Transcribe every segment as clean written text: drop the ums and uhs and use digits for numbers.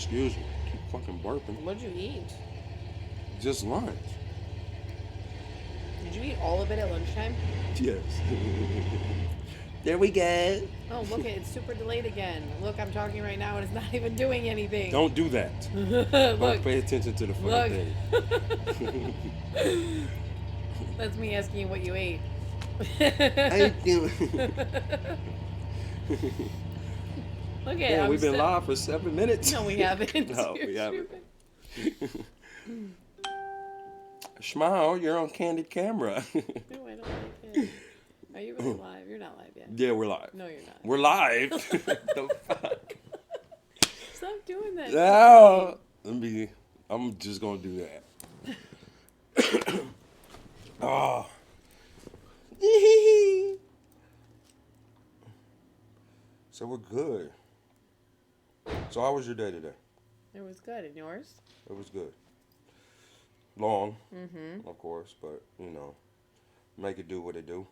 Excuse me. Keep fucking burping. What'd you eat? Just lunch. Did you eat all of it at lunchtime? Yes. There we go. Oh, look, it's super delayed again. Look, I'm talking right now and it's not even doing anything. Don't do that. Look. Don't pay attention to the fucking thing. That's me asking you what you ate. I ain't doing. Okay, Yeah, we've been live for 7 minutes. No, we haven't. No, we haven't. Smile, you're on candid camera. No, I don't like it. Are you really live? You're not live yet. Yeah, we're live. No, you're not. We're live. The fuck? Stop doing that. No. I'm just gonna do that. Oh. So we're good. So how was your day today? It was good. And yours? It was good. Long, Mm-hmm. of course, but make it do what it do.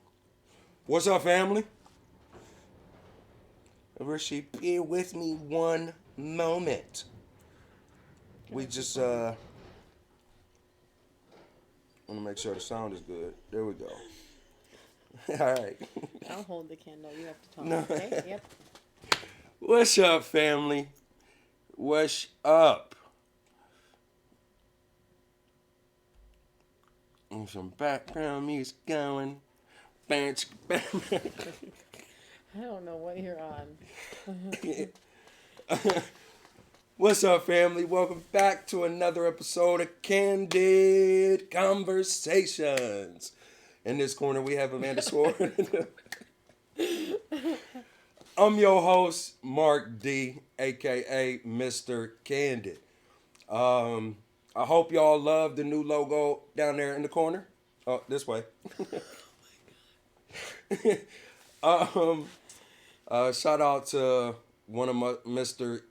What's up, family? Rishi, bear with me one moment. We just want to make sure the sound is good. There we go. All right. I'll hold the candle. You have to talk. No. Okay? Yep. What's up, family? What's up? And some background music going. I don't know what you're on. What's up, family? Welcome back to another episode of Candid Conversations. In this corner, we have Amanda Sword. I'm your host, Mark D, a.k.a. Mr. Candid. I hope y'all love the new logo down there in the corner. Oh, this way. Shout out to one of Mr.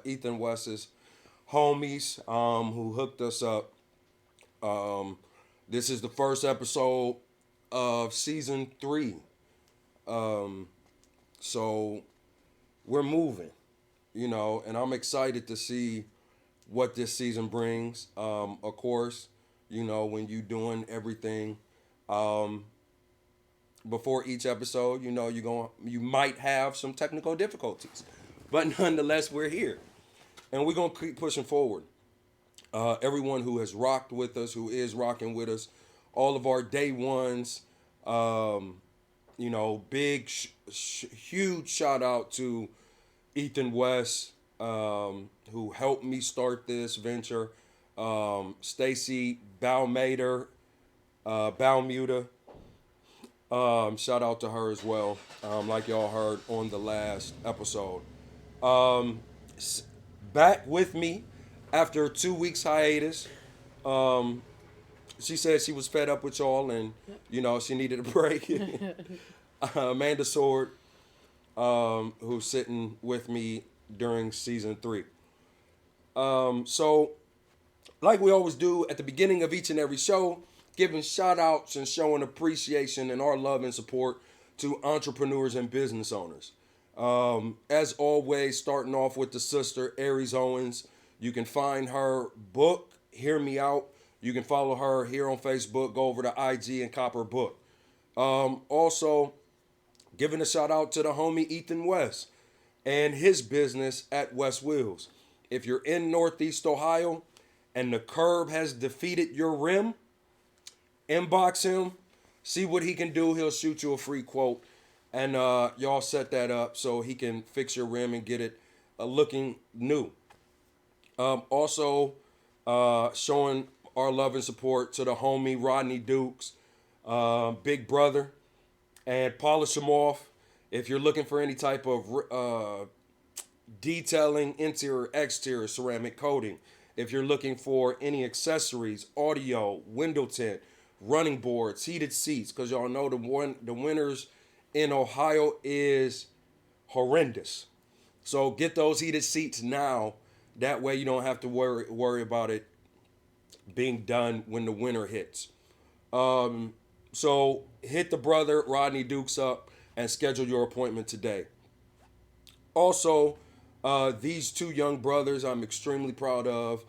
Ethan West's homies who hooked us up. This is the first episode of season 3. So we're moving, and I'm excited to see what this season brings. Of course, when you doing everything before each episode, you might have some technical difficulties, but nonetheless, we're here, and we're gonna keep pushing forward. Everyone who has rocked with us, who is rocking with us, all of our day ones, big, huge shout out to Ethan West, who helped me start this venture. Stacy Balmuter, shout out to her as well, like y'all heard on the last episode. Back with me after a 2 weeks hiatus. She said she was fed up with y'all and, she needed a break. Amanda Sword, who's sitting with me during season 3. So, like we always do at the beginning of each and every show, giving shout outs and showing appreciation and our love and support to entrepreneurs and business owners. As always, starting off with the sister, Aries Owens. You can find her book, Hear Me Out. You can follow her here on Facebook. Go over to IG and cop her book. Also, giving a shout out to the homie Ethan West and his business at West Wheels. If you're in Northeast Ohio and the curb has defeated your rim, inbox him, see what he can do. He'll shoot you a free quote, and y'all set that up so he can fix your rim and get it looking new. Also, showing our love and support to the homie Rodney Dukes, big brother, and polish them off. If you're looking for any type of detailing, interior, exterior, ceramic coating, if you're looking for any accessories, audio, window tint, running boards, heated seats, because y'all know the winters in Ohio is horrendous. So get those heated seats now. That way you don't have to worry about it being done when the winter hits. So hit the brother Rodney Dukes up and schedule your appointment today. Also, These two young brothers I'm extremely proud of.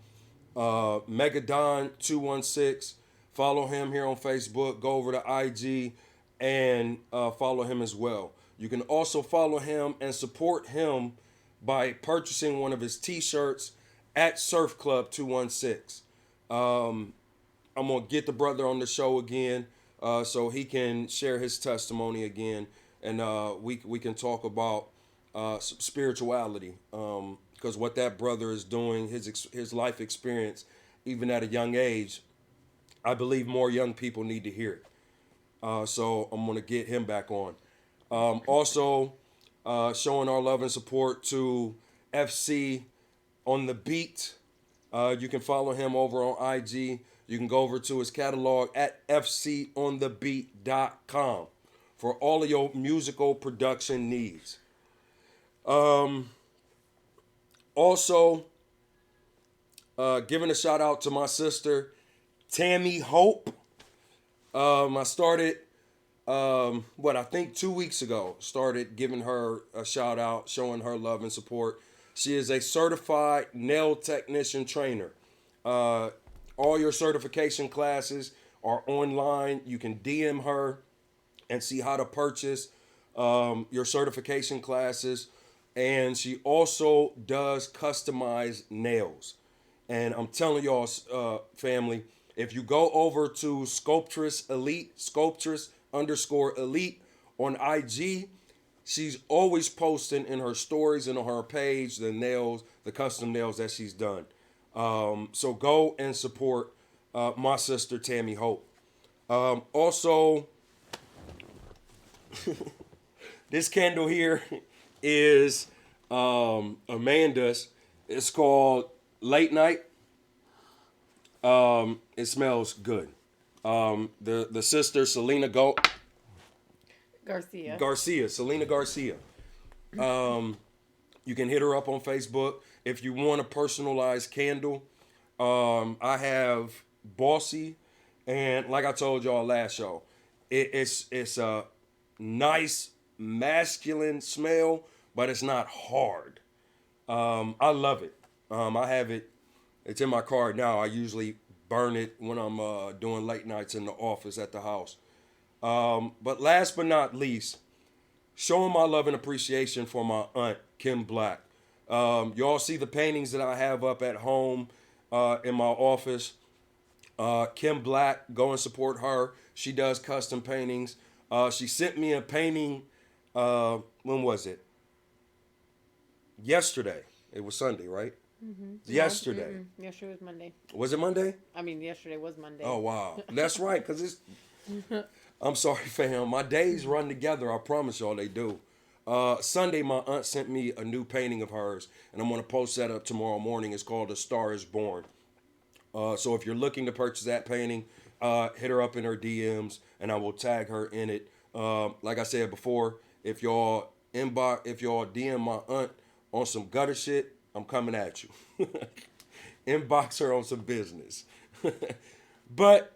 Megadon216. Follow him here on Facebook. Go over to IG and follow him as well. You can also follow him and support him by purchasing one of his t-shirts at Surf Club 216. I'm going to get the brother on the show again so he can share his testimony again. And we can talk about spirituality. Because what that brother is doing, his life experience, even at a young age, I believe more young people need to hear it. So I'm going to get him back on. Also, showing our love and support to FC on the Beat. You can follow him over on IG. You can go over to his catalog at fconthebeat.com for all of your musical production needs. Also, giving a shout out to my sister, Tammy Hope. I started, I think 2 weeks ago, started giving her a shout out, showing her love and support. She is a certified nail technician trainer. All your certification classes are online. You can DM her and see how to purchase your certification classes. And she also does customized nails. And I'm telling y'all, family, if you go over to Sculptress _Elite on IG, she's always posting in her stories and on her page the nails, the custom nails that she's done. So go and support my sister, Tammy Hope. Also, this candle here is Amanda's. It's called Late Night. It smells good. The sister, Selena Selena Garcia. You can hit her up on Facebook. If you want a personalized candle, I have Bossy, and like I told y'all last show, it's a nice masculine smell, but it's not hard. I love it. I have it. It's in my car now. I usually burn it when I'm doing late nights in the office at the house. But last but not least, showing my love and appreciation for my aunt, Kim Black. Y'all see the paintings that I have up at home in my office. Kim Black, go and support her. She does custom paintings. She sent me a painting, when was it? Yesterday. It was Sunday, right? Mm-hmm. Yesterday. No, yesterday was Monday. Was it Monday? I mean, yesterday was Monday. Oh, wow. That's right, because it's... I'm sorry, fam. My days run together. I promise y'all they do. Sunday, my aunt sent me a new painting of hers, and I'm going to post that up tomorrow morning. It's called A Star Is Born. So if you're looking to purchase that painting, hit her up in her DMs, and I will tag her in it. Like I said before, if y'all DM my aunt on some gutter shit, I'm coming at you. Inbox her on some business. But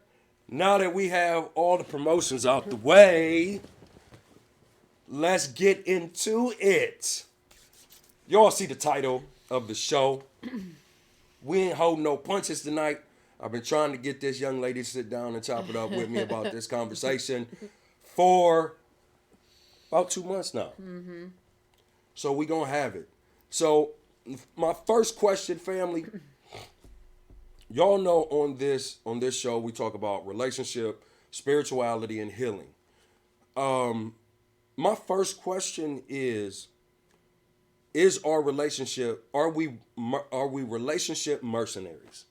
now that we have all the promotions out the way, let's get into it. Y'all see the title of the show. We ain't holding no punches tonight. I've been trying to get this young lady to sit down and chop it up with me about this conversation for about 2 months now. Mm-hmm. So we gonna have it. So my first question, family, y'all know on this show we talk about relationship, spirituality, and healing. My first question is our relationship, are we relationship mercenaries?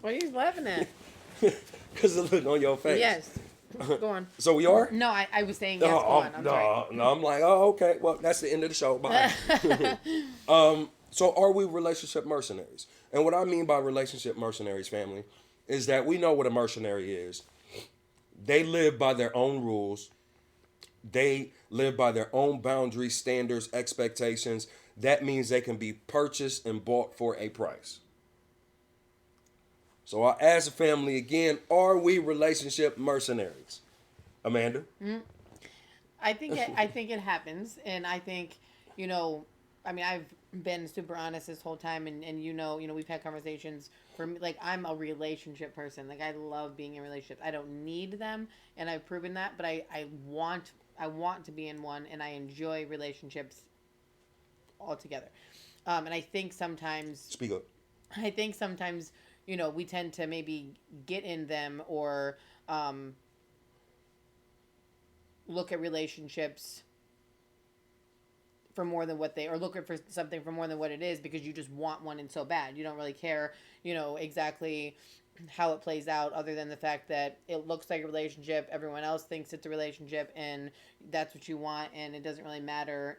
What are you laughing at? Because the look on your face. Yes. Go on. So we are? No, I was saying yes. Go on. I'm sorry. No, I'm like, oh, okay. Well, that's the end of the show. Bye. So are we relationship mercenaries? And what I mean by relationship mercenaries, family, is that we know what a mercenary is. They live by their own rules. They live by their own boundaries, standards, expectations. That means they can be purchased and bought for a price. So I ask the family again, are we relationship mercenaries? Amanda? I think it happens, and I think, you know, I mean, I've been super honest this whole time, and we've had conversations. For me, like, I'm a relationship person. Like, I love being in relationships. I don't need them, and I've proven that. But I want to be in one, and I enjoy relationships altogether. And Speak up. I think sometimes, we tend to maybe get in them, or um, look at relationships for more than what they, or look for something for more than what it is, because you just want one and so bad. You don't really care, exactly how it plays out, other than the fact that it looks like a relationship, everyone else thinks it's a relationship, and that's what you want, and it doesn't really matter,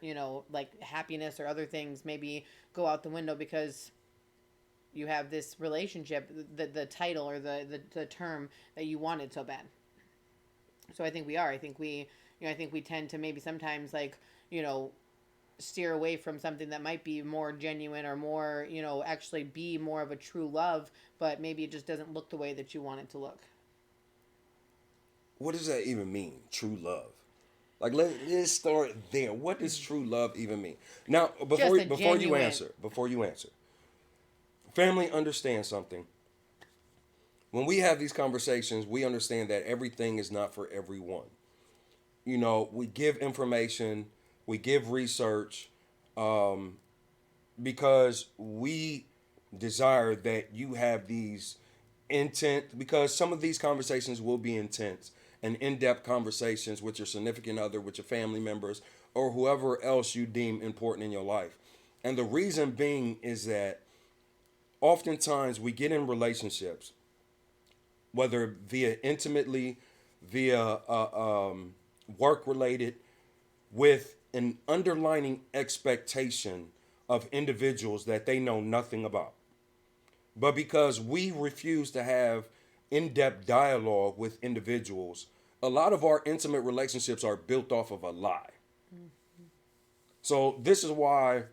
like happiness or other things maybe go out the window because you have this relationship, the title, or the term that you wanted so bad. So I think we tend to maybe sometimes, like, you know steer away from something that might be more genuine, or more, actually be more of a true love, but maybe it just doesn't look the way that you want it to look. What does that even mean? True love. Like, let's start there. What does true love even mean? Now, Just a before you genuine. answer, family understand something. When we have these conversations, we understand that everything is not for everyone. We give information, we give research, um, because we desire that you have these intent, because some of these conversations will be intense and in-depth conversations with your significant other, with your family members, or whoever else you deem important in your life. And the reason being is that oftentimes we get in relationships, whether via intimately, via work related, with an underlining expectation of individuals that they know nothing about. But because we refuse to have in depth dialogue with individuals, a lot of our intimate relationships are built off of a lie. So, this is why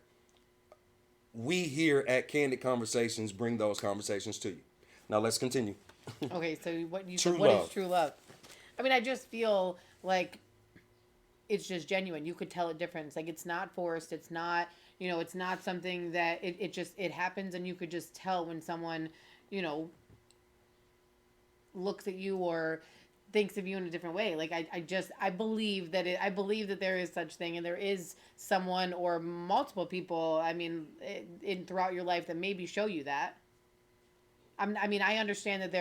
we here at Candid Conversations bring those conversations to you. Now, let's continue. Okay, so what you True said, what is love. true love? I mean, I just feel like it's just genuine. You could tell a difference. Like, it's not forced. It's not, it's not something that it just, it happens, and you could just tell when someone, you know, looks at you or thinks of you in a different way. Like, I believe that I believe that there is such thing, and there is someone or multiple people, I mean, in throughout your life that maybe show you that. I mean, I understand that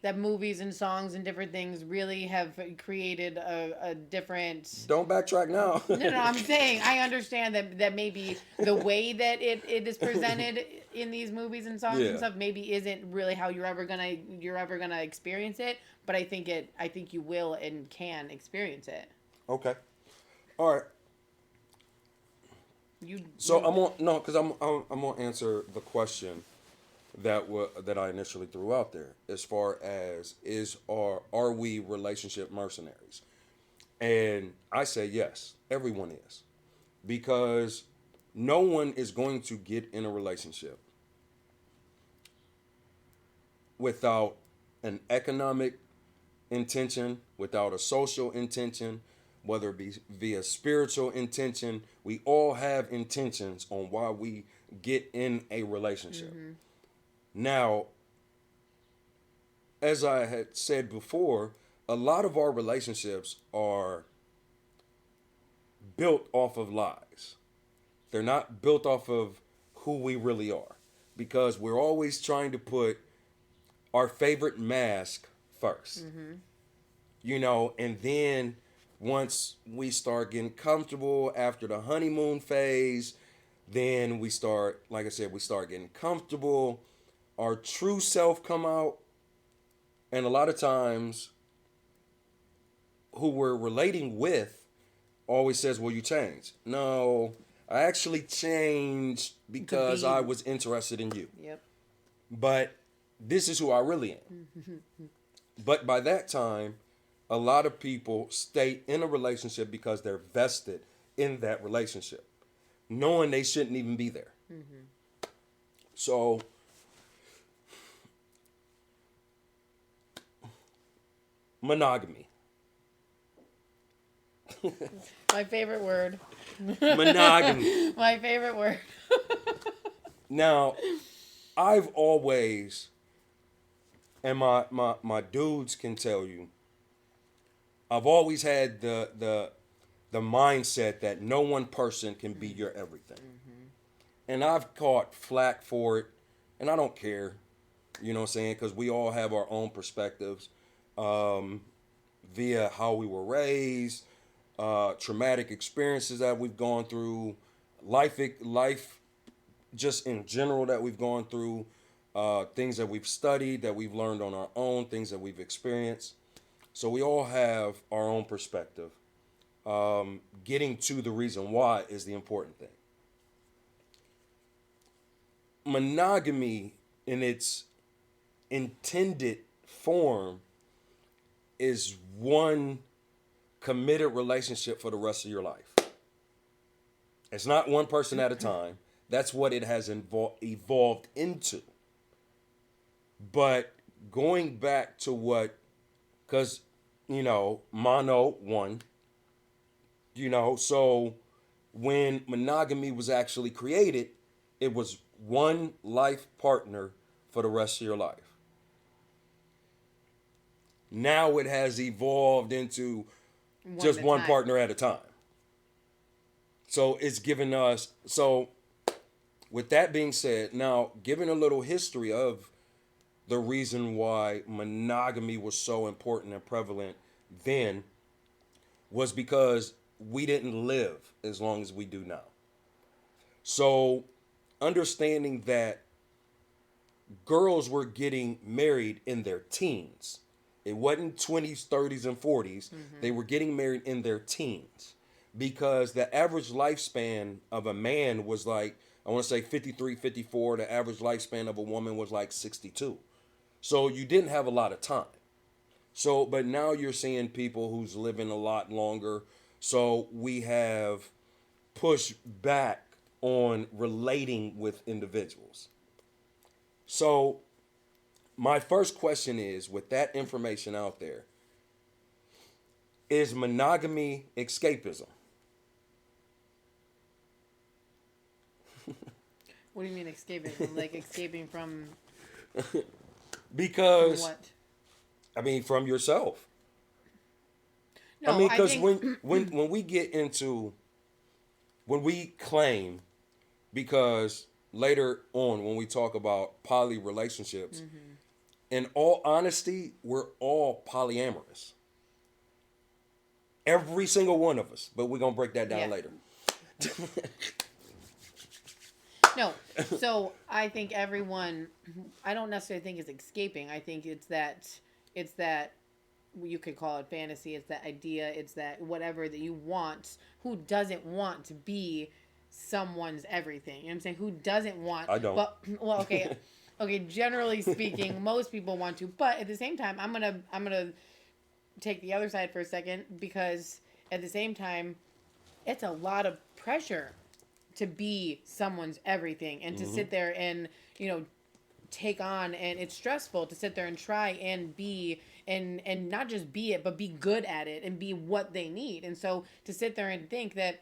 that movies and songs and different things really have created a different. Don't backtrack now. No, no, I'm saying I understand that maybe the way that it is presented in these movies and songs and Yeah. stuff maybe isn't really how you're ever gonna experience it. But I think you will and can experience it. Okay. All right. You So you I'm on no, because I'm gonna answer the question that I initially threw out there, as far as are we relationship mercenaries? And I say yes, everyone is, because no one is going to get in a relationship without an economic intention, without a social intention, whether it be via spiritual intention. We all have intentions on why we get in a relationship. Now, as I had said before, a lot of our relationships are built off of lies. They're not built off of who we really are, because we're always trying to put our favorite mask 1st. And then once we start getting comfortable after the honeymoon phase, then we start, like I said, we start getting comfortable. Our true self come out, and a lot of times who we're relating with always says, well, you changed. No, I actually changed to because be. I was interested in you. Yep. But this is who I really am. But by that time, a lot of people stay in a relationship because they're vested in that relationship, knowing they shouldn't even be there. So, monogamy. My favorite word. Monogamy. My favorite word. Now, I've always, and my dudes can tell you, I've always had the mindset that no one person can be your everything. And I've caught flack for it, and I don't care, you know what I'm saying? Because we all have our own perspectives via how we were raised, traumatic experiences that we've gone through, life just in general that we've gone through, things that we've studied, that we've learned on our own, things that we've experienced. So we all have our own perspective. Getting to the reason why is the important thing. Monogamy in its intended form is one committed relationship for the rest of your life. It's not one person at a time. That's what it has evolved into. But going back to what, because, mono, one, so when monogamy was actually created, it was one life partner for the rest of your life. Now it has evolved into just one partner at a time. So it's given us, so with that being said, now given a little history of the reason why monogamy was so important and prevalent then was because we didn't live as long as we do now. So understanding that girls were getting married in their teens. It wasn't 20s, 30s, and 40s. They were getting married in their teens because the average lifespan of a man was like, I want to say 53, 54. The average lifespan of a woman was like 62. So you didn't have a lot of time. So, but now you're seeing people who's living a lot longer. So we have pushed back on relating with individuals. So my first question is, with that information out there, is monogamy escapism? What do you mean escapism? Like escaping from Because, what? I mean, from yourself. No, I mean, because think... when we get into, when we claim, because later on when we talk about poly relationships, in all honesty, we're all polyamorous. Every single one of us. But we're going to break that down later. No, so I think everyone, I don't necessarily think it's escaping. I think it's that you could call it fantasy. It's that idea. It's that whatever that you want. Who doesn't want to be someone's everything? You know what I'm saying? Who doesn't want? I don't. But, well, okay, okay. Generally speaking, most people want to. But at the same time, I'm gonna take the other side for a second, because at the same time, it's a lot of pressure to be someone's everything and to sit there and, take on, and it's stressful to sit there and try and be, and not just be it, but be good at it and be what they need. And so to sit there and think that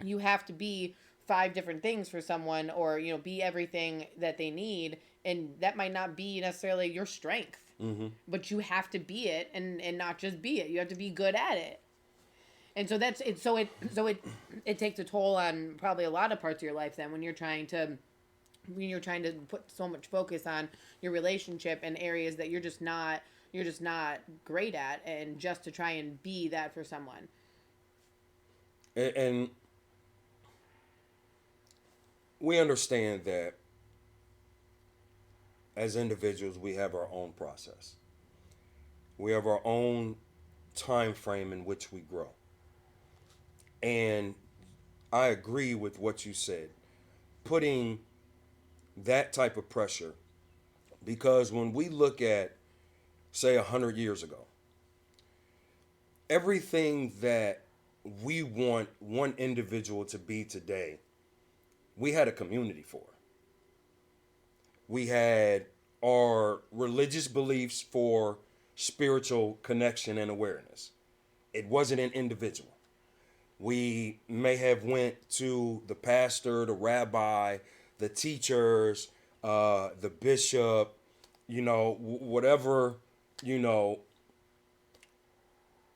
you have to be 5 different things for someone, or, be everything that they need, and that might not be necessarily your strength, but you have to be it, and not just be it. You have to be good at it. And so that's it. So it takes a toll on probably a lot of parts of your life then, when you're trying to put so much focus on your relationship and areas that you're just not great at, and just to try and be that for someone. And we understand that as individuals, we have our own process. We have our own time frame in which we grow. And I agree with what you said, putting that type of pressure, because when we look at, say, 100 years ago, everything that we want one individual to be today, we had a community for. We had our religious beliefs for spiritual connection and awareness. It wasn't an individual. We may have went to the pastor, the rabbi, the teachers, the bishop, whatever, you know,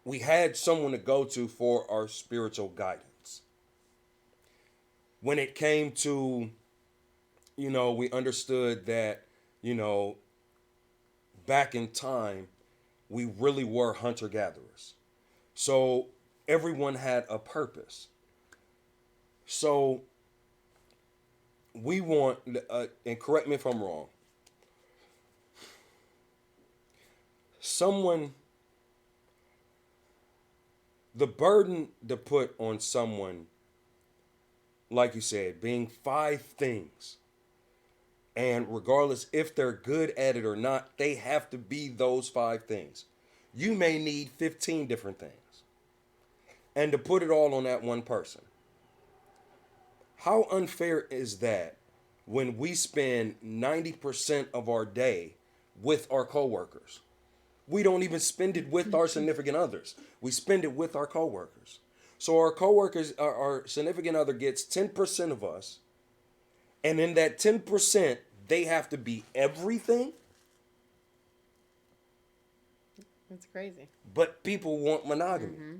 we had someone to go to for our spiritual guidance. When it came to, we understood that, you know, back in time, we really were hunter gatherers. So everyone had a purpose. So we want, and correct me if I'm wrong, someone, the burden to put on someone, like you said, being five things. And regardless if they're good at it or not, they have to be those five things. You may need 15 different things. And to put it all on that one person. How unfair is that when we spend 90% of our day with our coworkers? We don't even spend it with our significant others. We spend it with our coworkers. So our coworkers, our significant other gets 10% of us. And in that 10%, they have to be everything. That's crazy. But people want monogamy. Mm-hmm.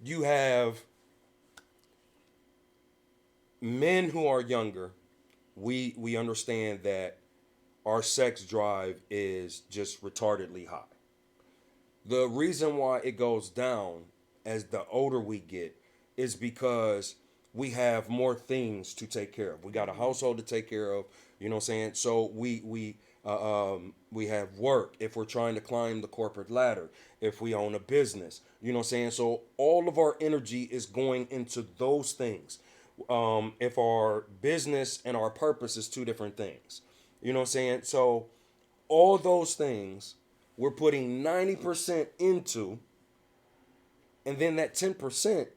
You have men who are younger. We understand that our sex drive is just retardedly high. The reason why it goes down as the older we get is because we have more things to take care of. We got a household to take care of, you know what I'm saying? So we have work if we're trying to climb the corporate ladder, if we own a business, you know what I'm saying? So all of our energy is going into those things. If our business and our purpose is two different things, you know what I'm saying? So all those things we're putting 90% into, and then that 10%,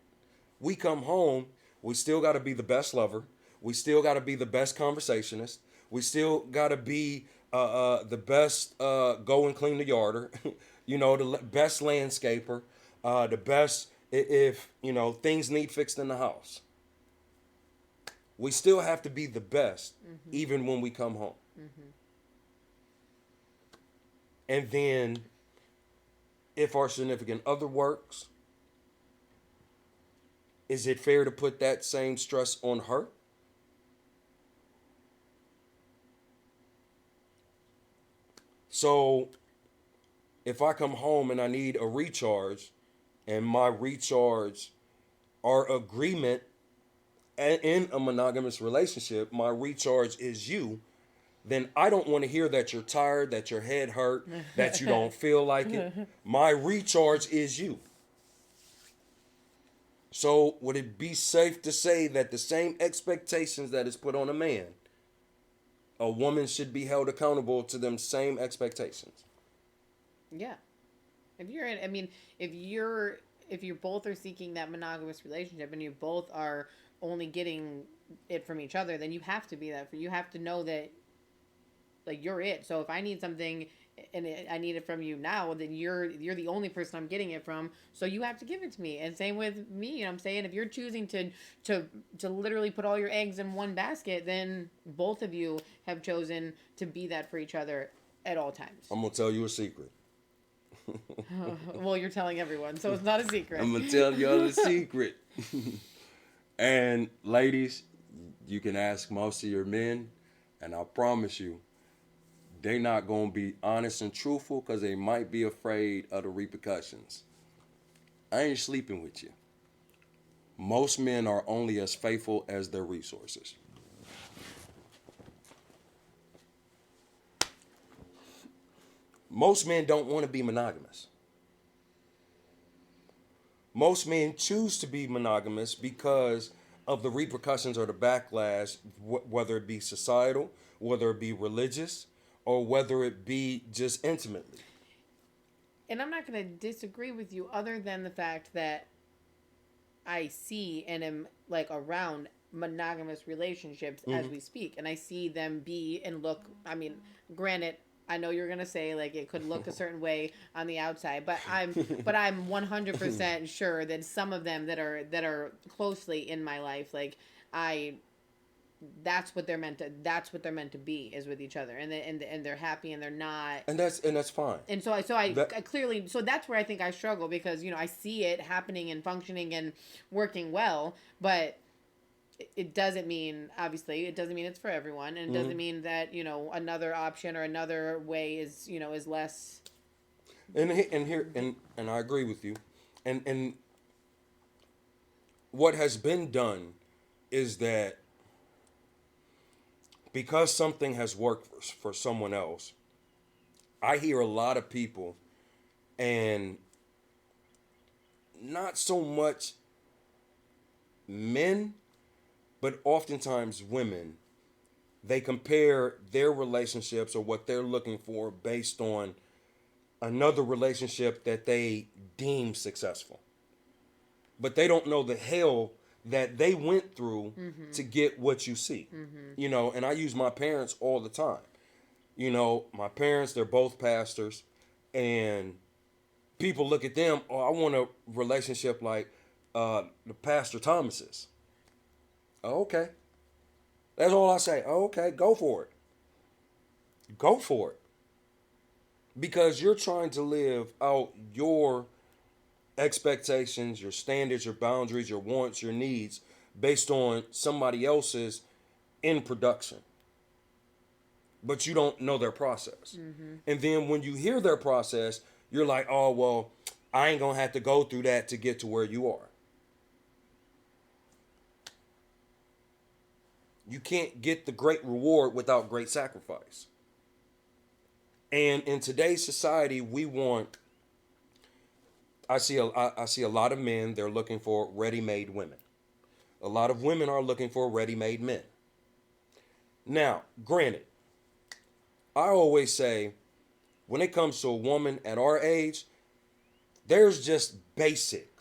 we come home, we still got to be the best lover. We still got to be the best conversationist. We still got to be the best go and clean the yarder, the best landscaper, the best if, things need fixed in the house. We still have to be the best, mm-hmm. even when we come home. Mm-hmm. And then if our significant other works, is it fair to put that same stress on her? So if I come home and I need a recharge, and my recharge, our agreement in a monogamous relationship, my recharge is you, then I don't want to hear that you're tired, that your head hurt, that you don't feel like it. My recharge is you. So would it be safe to say that the same expectations that is put on a man, a woman should be held accountable to them same expectations? Yeah. If you both are seeking that monogamous relationship and you both are only getting it from each other, then you have to be that. You have to know that, like, you're it. So if I need something and I need it from you now, then you're the only person I'm getting it from. So you have to give it to me. And same with me. You know what I'm saying? If you're choosing to literally put all your eggs in one basket, then both of you have chosen to be that for each other at all times. I'm gonna tell you a secret. Well, you're telling everyone, so it's not a secret. I'm gonna tell y'all a secret. And ladies, you can ask most of your men, and I promise you, they're not going to be honest and truthful because they might be afraid of the repercussions. I ain't sleeping with you. Most men are only as faithful as their resources. Most men don't want to be monogamous. Most men choose to be monogamous because of the repercussions or the backlash, whether it be societal, whether it be religious, or whether it be just intimately. And I'm not going to disagree with you other than the fact that I see and am like around monogamous relationships as we speak. And I see them be and look, granted, I know you're gonna say like it could look a certain way on the outside, but I'm 100% sure that some of them that are closely in my life, like I that's what they're meant to be is with each other, and they're happy and they're not, And that's fine. and I clearly, so that's where I think I struggle, because I see it happening and functioning and working well, but it doesn't mean, obviously it doesn't mean it's for everyone, and it doesn't mean that another option or another way is less. And I agree with you. And what has been done is that because something has worked for someone else, I hear a lot of people, and not so much men, but oftentimes women, they compare their relationships or what they're looking for based on another relationship that they deem successful. But they don't know the hell that they went through to get what you see. And I use my parents all the time. My parents, they're both pastors, and people look at them, oh, I want a relationship like the Pastor Thomas's. Oh, okay. That's all I say. Oh, okay, go for it. Go for it. Because you're trying to live out your expectations, your standards, your boundaries, your wants, your needs based on somebody else's in production. But you don't know their process. And then when you hear their process, you're like, oh, well, I ain't going to have to go through that to get to where you are. You can't get the great reward without great sacrifice. And in today's society, I see a lot of men, they're looking for ready-made women. A lot of women are looking for ready-made men. Now, granted, I always say, when it comes to a woman at our age, there's just basic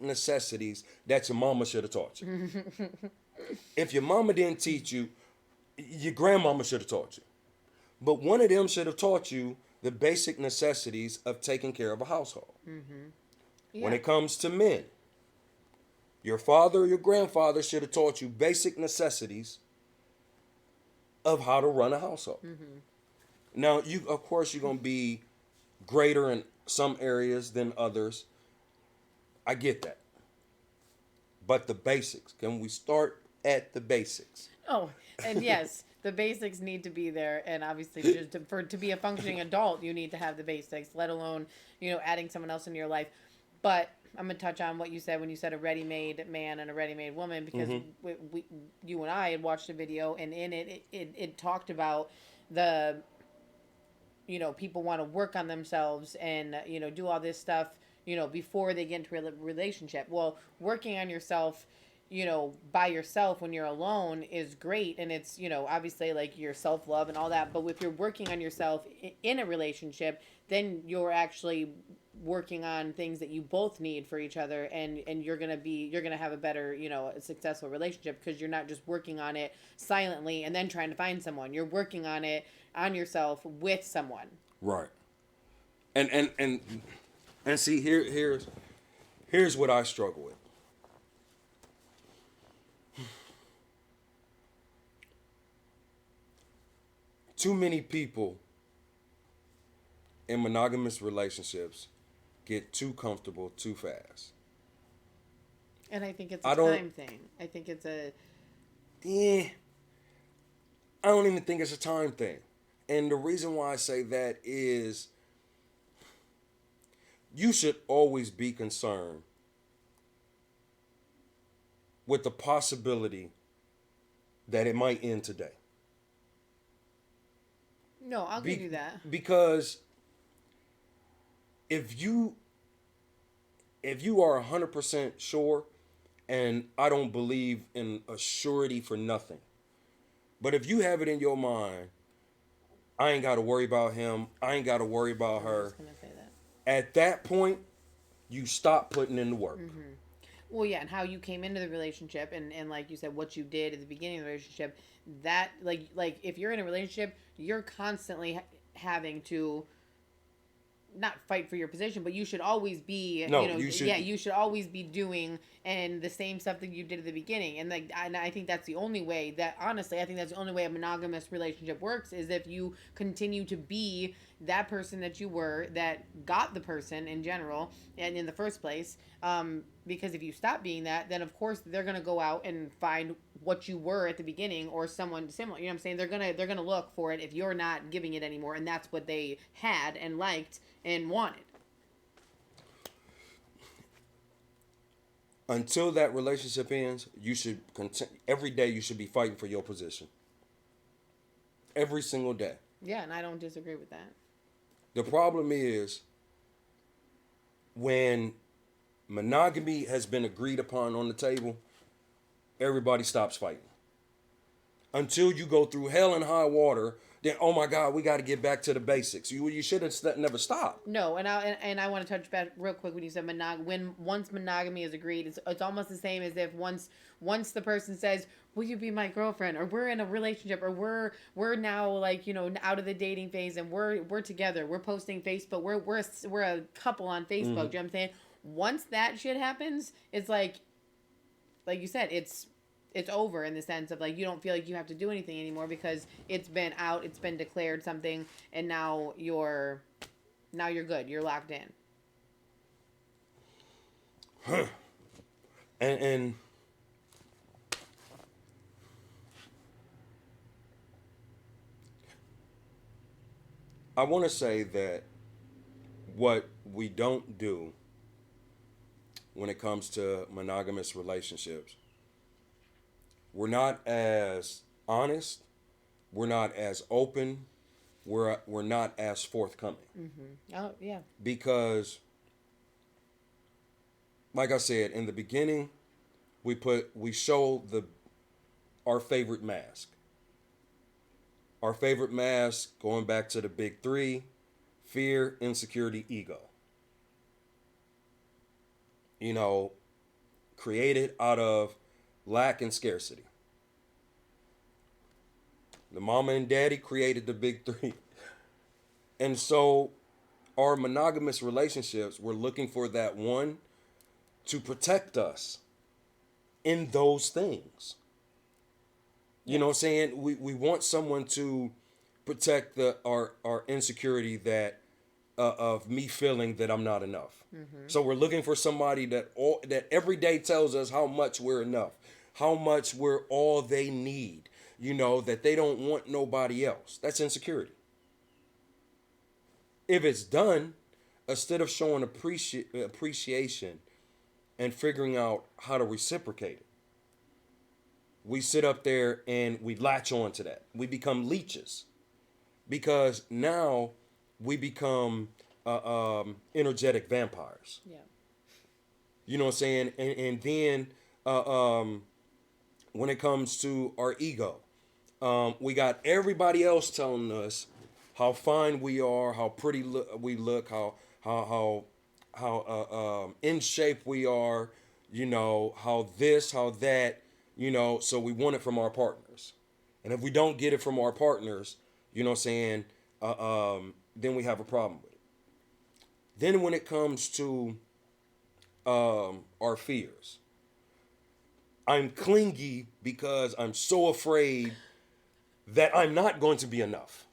necessities that your mama should have taught you. If your mama didn't teach you, your grandmama should have taught you. But one of them should have taught you the basic necessities of taking care of a household. Yeah. When it comes to men, your father or your grandfather should have taught you basic necessities of how to run a household. Now, of course, you're going to be greater in some areas than others. I get that. But the basics, can we start at the basics? Oh, and yes, the basics need to be there, and obviously, just to be a functioning adult, you need to have the basics. Let alone, adding someone else into your life. But I'm gonna touch on what you said when you said a ready-made man and a ready-made woman, because you and I had watched a video, and in it talked about the, people want to work on themselves and do all this stuff, before they get into a relationship. Well, working on yourself, by yourself when you're alone is great, and it's, obviously like your self-love and all that, but if you're working on yourself in a relationship, then you're actually working on things that you both need for each other, and you're gonna have a better, successful relationship, because you're not just working on it silently and then trying to find someone. You're working on it on yourself with someone. Right. And see, here's what I struggle with. Too many people in monogamous relationships get too comfortable too fast. And I think it's a time thing. I think it's a... Yeah. I don't even think it's a time thing. And the reason why I say that is you should always be concerned with the possibility that it might end today. No, I'll give you that. Because if you are 100% sure, and I don't believe in a surety for nothing, but if you have it in your mind, I ain't got to worry about him, I ain't got to worry about her. I was gonna say that. At that point, you stop putting in the work. Well, yeah, and how you came into the relationship, and like you said, what you did at the beginning of the relationship, that like if you're in a relationship, you're constantly having to not fight for your position, but you should always be, No, you know, you should. yeah, you should always be doing and the same stuff that you did at the beginning. And like, and I think that's the only way that, honestly, I think that's the only way a monogamous relationship works is if you continue to be that person that you were that got the person in general and in the first place. Because if you stop being that, then of course they're gonna go out and find what you were at the beginning or someone similar. You know what I'm saying? They're gonna look for it if you're not giving it anymore, and that's what they had and liked and wanted. Until that relationship ends, you should every day you should be fighting for your position. Every single day. Yeah, and I don't disagree with that. The problem is when monogamy has been agreed upon on the table, everybody stops fighting. Until you go through hell and high water, then oh my God, we got to get back to the basics. You should have never stopped. No, and I want to touch back real quick when you said when once monogamy is agreed, it's almost the same as if once the person says, "Will you be my girlfriend?" or "We're in a relationship," or "We're now like out of the dating phase and we're together. We're posting Facebook. We're a couple on Facebook." Do you know what I'm saying? Once that shit happens, it's like you said, it's over in the sense of like you don't feel like you have to do anything anymore because it's been out, it's been declared something, and now you're good, you're locked in. And I want to say that what we don't do when it comes to monogamous relationships, we're not as honest, we're not as open, we're not as forthcoming. Mm-hmm. Oh yeah. Because, like I said in the beginning, we show our favorite mask. Our favorite mask, going back to the big three: fear, insecurity, ego. Created out of lack and scarcity. The mama and daddy created the big three. And so our monogamous relationships, we're looking for that one to protect us in those things. You know what I'm saying? We want someone to protect our insecurity that of me feeling that I'm not enough. Mm-hmm. So we're looking for somebody that every day tells us how much we're enough, how much we're all they need. That they don't want nobody else. That's insecurity. If it's done, instead of showing appreciation and figuring out how to reciprocate it, we sit up there and we latch on to that. We become leeches because now we become energetic vampires. Yeah. You know what I'm saying? And then when it comes to our ego, we got everybody else telling us how fine we are, how pretty we look, how in shape we are, how this, how that, so we want it from our partners. And if we don't get it from our partners, you know what I'm saying, then we have a problem with it. Then when it comes to our fears, I'm clingy because I'm so afraid that I'm not going to be enough,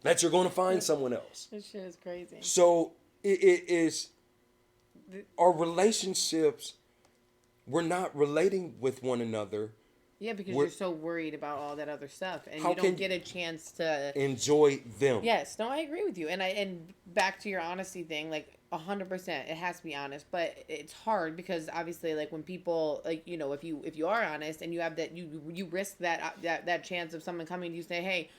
that you're going to find someone else. This shit is crazy. So it is our relationships, we're not relating with one another. Yeah, because you're so worried about all that other stuff, and How you don't can get a chance to enjoy them. Yes, no, I agree with you, and back to your honesty thing, like 100%, it has to be honest, but it's hard because obviously, like when people, like if you are honest and you have that, you risk that chance of someone coming to you say, hey,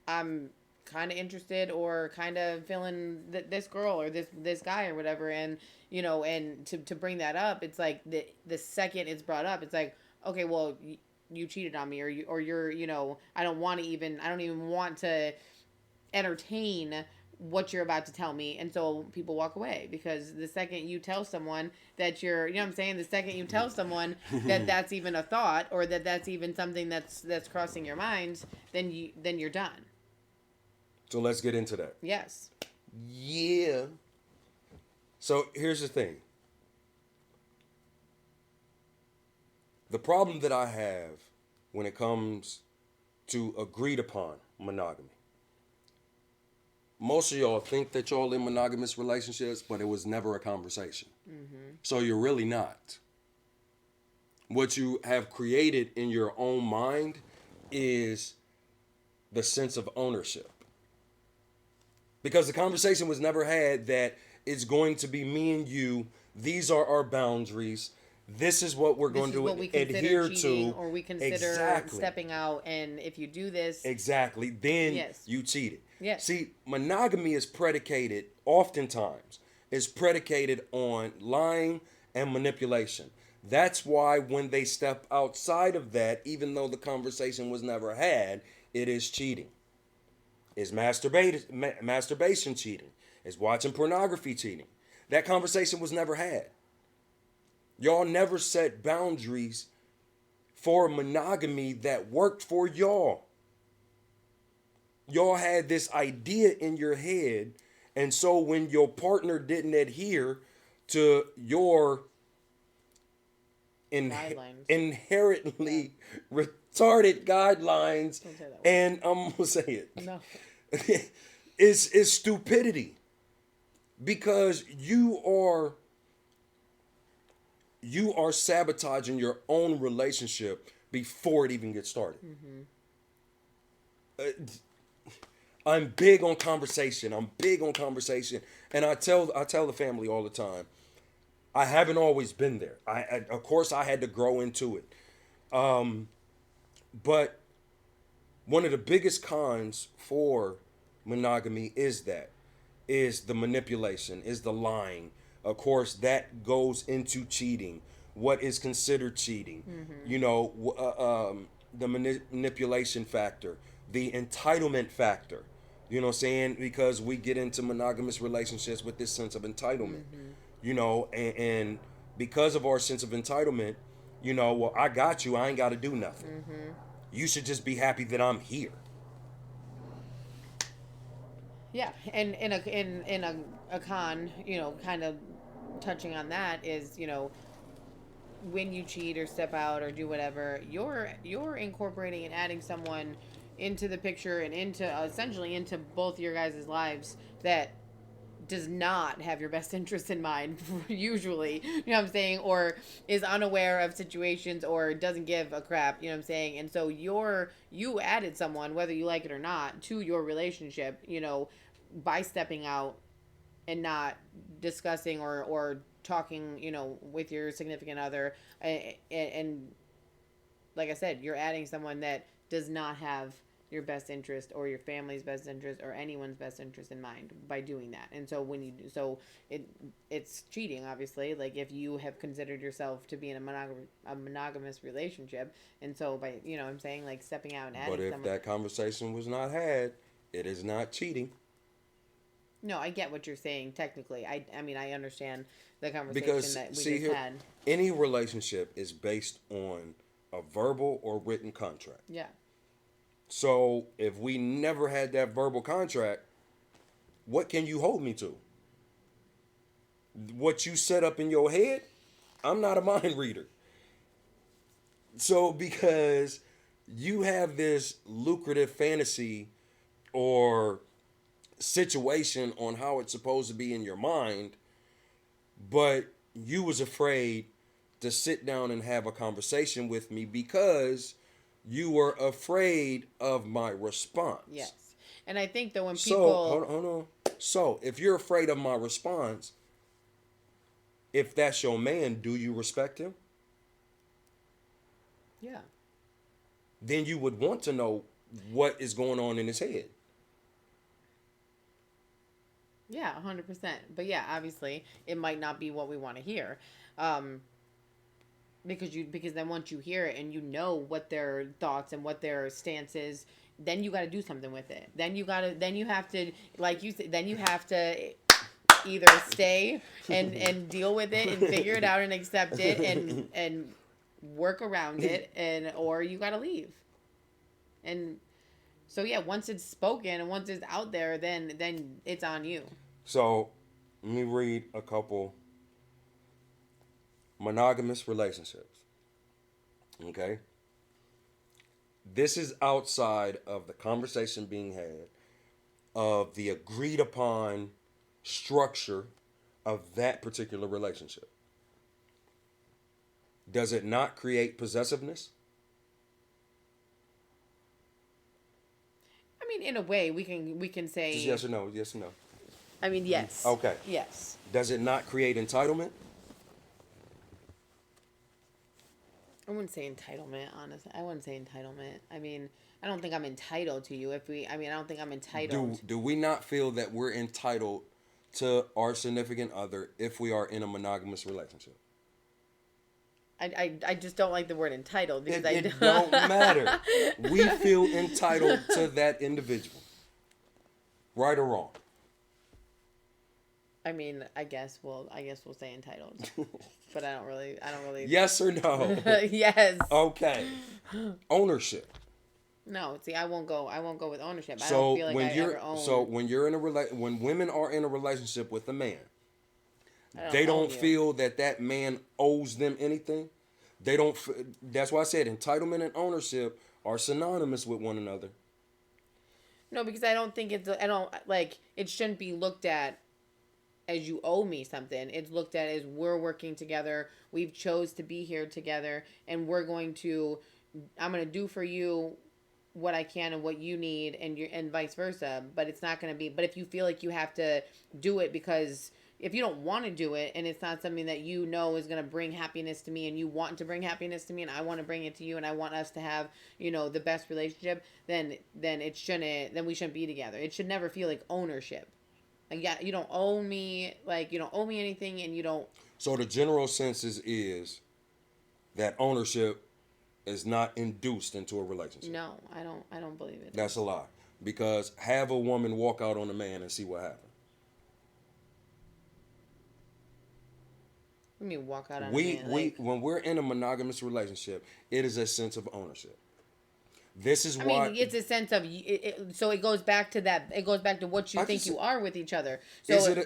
I'm kind of interested or kind of feeling this girl or this guy or whatever, and and to bring that up, it's like the second it's brought up, it's like, okay, well, you cheated on me, or you're I don't even want to entertain what you're about to tell me. And so people walk away, because the second you tell someone that you're, you know what I'm saying, the second you tell someone that that's even a thought, or that that's even something that's crossing your mind, then you're done. So let's get into that. Yes. Yeah. So here's the thing. The problem that I have when it comes to agreed upon monogamy. Most of y'all think that y'all in monogamous relationships, but it was never a conversation. Mm-hmm. So you're really not. What you have created in your own mind is the sense of ownership. Because the conversation was never had that it's going to be me and you, these are our boundaries, this is what we're going to adhere to. Or we consider stepping out, and if you do this. Exactly. Then yes. you cheated. Yes. See, monogamy is oftentimes, predicated on lying and manipulation. That's why when they step outside of that, even though the conversation was never had, it is cheating. Is masturbation cheating? Is watching pornography cheating? That conversation was never had. Y'all never set boundaries for monogamy that worked for y'all. Y'all had this idea in your head, and so when your partner didn't adhere to your inherently retarded guidelines, and I'm gonna say it. No. It's stupidity, because you are sabotaging your own relationship before it even gets started. Mm-hmm. I'm big on conversation. And I tell the family all the time, I haven't always been there. Of course I had to grow into it. But one of the biggest cons for monogamy is the manipulation, is the lying. Of course, that goes into cheating. What is considered cheating? Mm-hmm. You know, the manipulation factor, the entitlement factor. You know what I'm saying? Because we get into monogamous relationships with this sense of entitlement. Mm-hmm. You know, and because of our sense of entitlement, you know, well, I got you. I ain't got to do nothing. Mm-hmm. You should just be happy that I'm here. Yeah, and in a con, you know, kind of touching on that is, you know, when you cheat or step out or do whatever, you're incorporating and adding someone into the picture and into essentially into both your guys' lives that does not have your best interest in mind usually, you know what I'm saying, or is unaware of situations or doesn't give a crap, you know what I'm saying. And so you added someone, whether you like it or not, to your relationship, you know, by stepping out and not discussing or talking, you know, with your significant other, and like I said, you're adding someone that does not have your best interest or your family's best interest or anyone's best interest in mind by doing that. And so when you do, so it's cheating, obviously, like if you have considered yourself to be in a monogamous relationship, and so by, you know what I'm saying, like stepping out and adding someone. But if someone, that conversation was not had, it is not cheating. No, I get what you're saying technically. I mean, I understand the conversation because, that we see, just had. Any relationship is based on a verbal or written contract. Yeah. So if we never had that verbal contract, what can you hold me to? What you set up in your head? I'm not a mind reader. So because you have this lucrative fantasy or situation on how it's supposed to be in your mind, but you was afraid to sit down and have a conversation with me because you were afraid of my response. Yes. And I think that when people... hold on. So, if you're afraid of my response, if that's your man, do you respect him? Yeah. Then you would want to know what is going on in his head. Yeah, 100%. But yeah, obviously, it might not be what we want to hear. Because then once you hear it and you know what their thoughts and what their stance is then you got to do something with it. Then you have to, like you said, then you have to either stay and deal with it and figure it out and accept it and work around it, or you got to leave. And so yeah, once it's spoken and once it's out there, then it's on you. So let me read a couple monogamous relationships. Okay? This is outside of the conversation being had of the agreed upon structure of that particular relationship. Does it not create possessiveness? I mean, in a way, we can say Just yes or no. Yes or no. I mean, yes. Okay. Yes. Does it not create entitlement? I wouldn't say entitlement, honestly. I wouldn't say entitlement. I mean, I don't think I'm entitled to you. I don't think I'm entitled. Do we not feel that we're entitled to our significant other if we are in a monogamous relationship? I just don't like the word entitled because it don't matter. We feel entitled to that individual, right or wrong. I mean, I guess we'll say entitled, but I don't really. Yes or no? Yes. Okay. Ownership. No, see, I won't go with ownership. I So don't feel like when I you're ever own. so when you're in a when women are in a relationship with a man, They don't feel that man owes them anything. They don't. That's why I said entitlement and ownership are synonymous with one another. No, because I don't think it shouldn't be looked at as you owe me something. It's looked at as we're working together. We've chose to be here together, and I'm going to do for you what I can and what you need, and vice versa. But it's not going to be. But if you feel like you have to do it because if you don't want to do it and it's not something that you know is going to bring happiness to me and you want to bring happiness to me and I want to bring it to you and I want us to have, the best relationship, then we shouldn't be together. It should never feel like ownership. Like, yeah, you don't owe me, you don't owe me anything and you don't. So the general census is that ownership is not induced into a relationship. No, I don't believe it. That's a lie. Because have a woman walk out on a man and see what happens. What do you mean walk out on a man? When we're in a monogamous relationship, it is a sense of ownership. This is why. I mean, it's a sense of so it goes back to that. It goes back to what you think you are with each other. So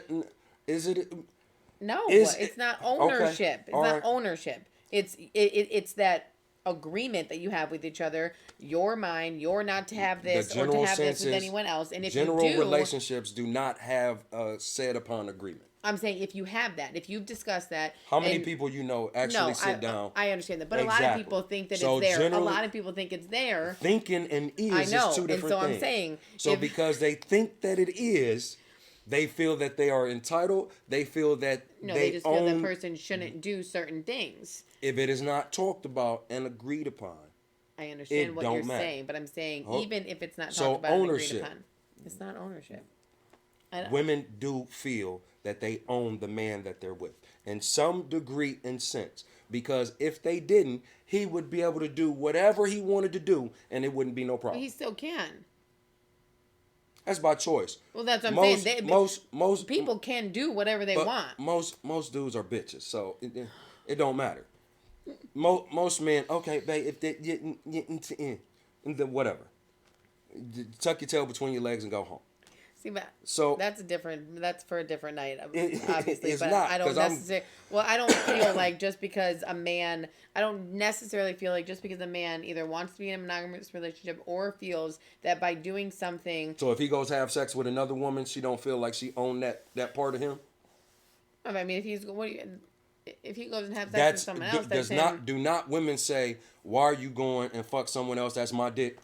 no, it's not ownership. Okay, it's not ownership. It's that agreement that you have with each other. You're mine. You're not to have this or to have this with anyone else. And if you do, relationships do not have a said upon agreement. I'm saying if you have that, if you've discussed that. How many people actually sit down? I understand that. But a lot of people think that it's there. A lot of people think it's there. Thinking and is two different things. And so I'm saying. So because they think that it is, they feel that they are entitled. They feel that they just feel that person shouldn't do certain things. If it is not talked about and agreed upon. I understand what you're saying, but I'm saying even if it's not talked about and agreed upon, it's not ownership. Women do feel that they own the man that they're with in some degree and sense, because if they didn't, he would be able to do whatever he wanted to do and it wouldn't be no problem. But he still can. That's by choice. Well, that's what I'm saying. Most people can do whatever they want. Most dudes are bitches, so it don't matter. Most men, okay, babe, if they whatever, tuck your tail between your legs and go home. See, but that's for a different night, obviously. But not, I don't necessarily. Well, I don't feel like just because a man either wants to be in a monogamous relationship or feels that by doing something. So if he goes have sex with another woman, she don't feel like she owned that part of him. I mean, if he goes and have sex with someone else, do not women say, "Why are you going and fuck someone else? That's my dick."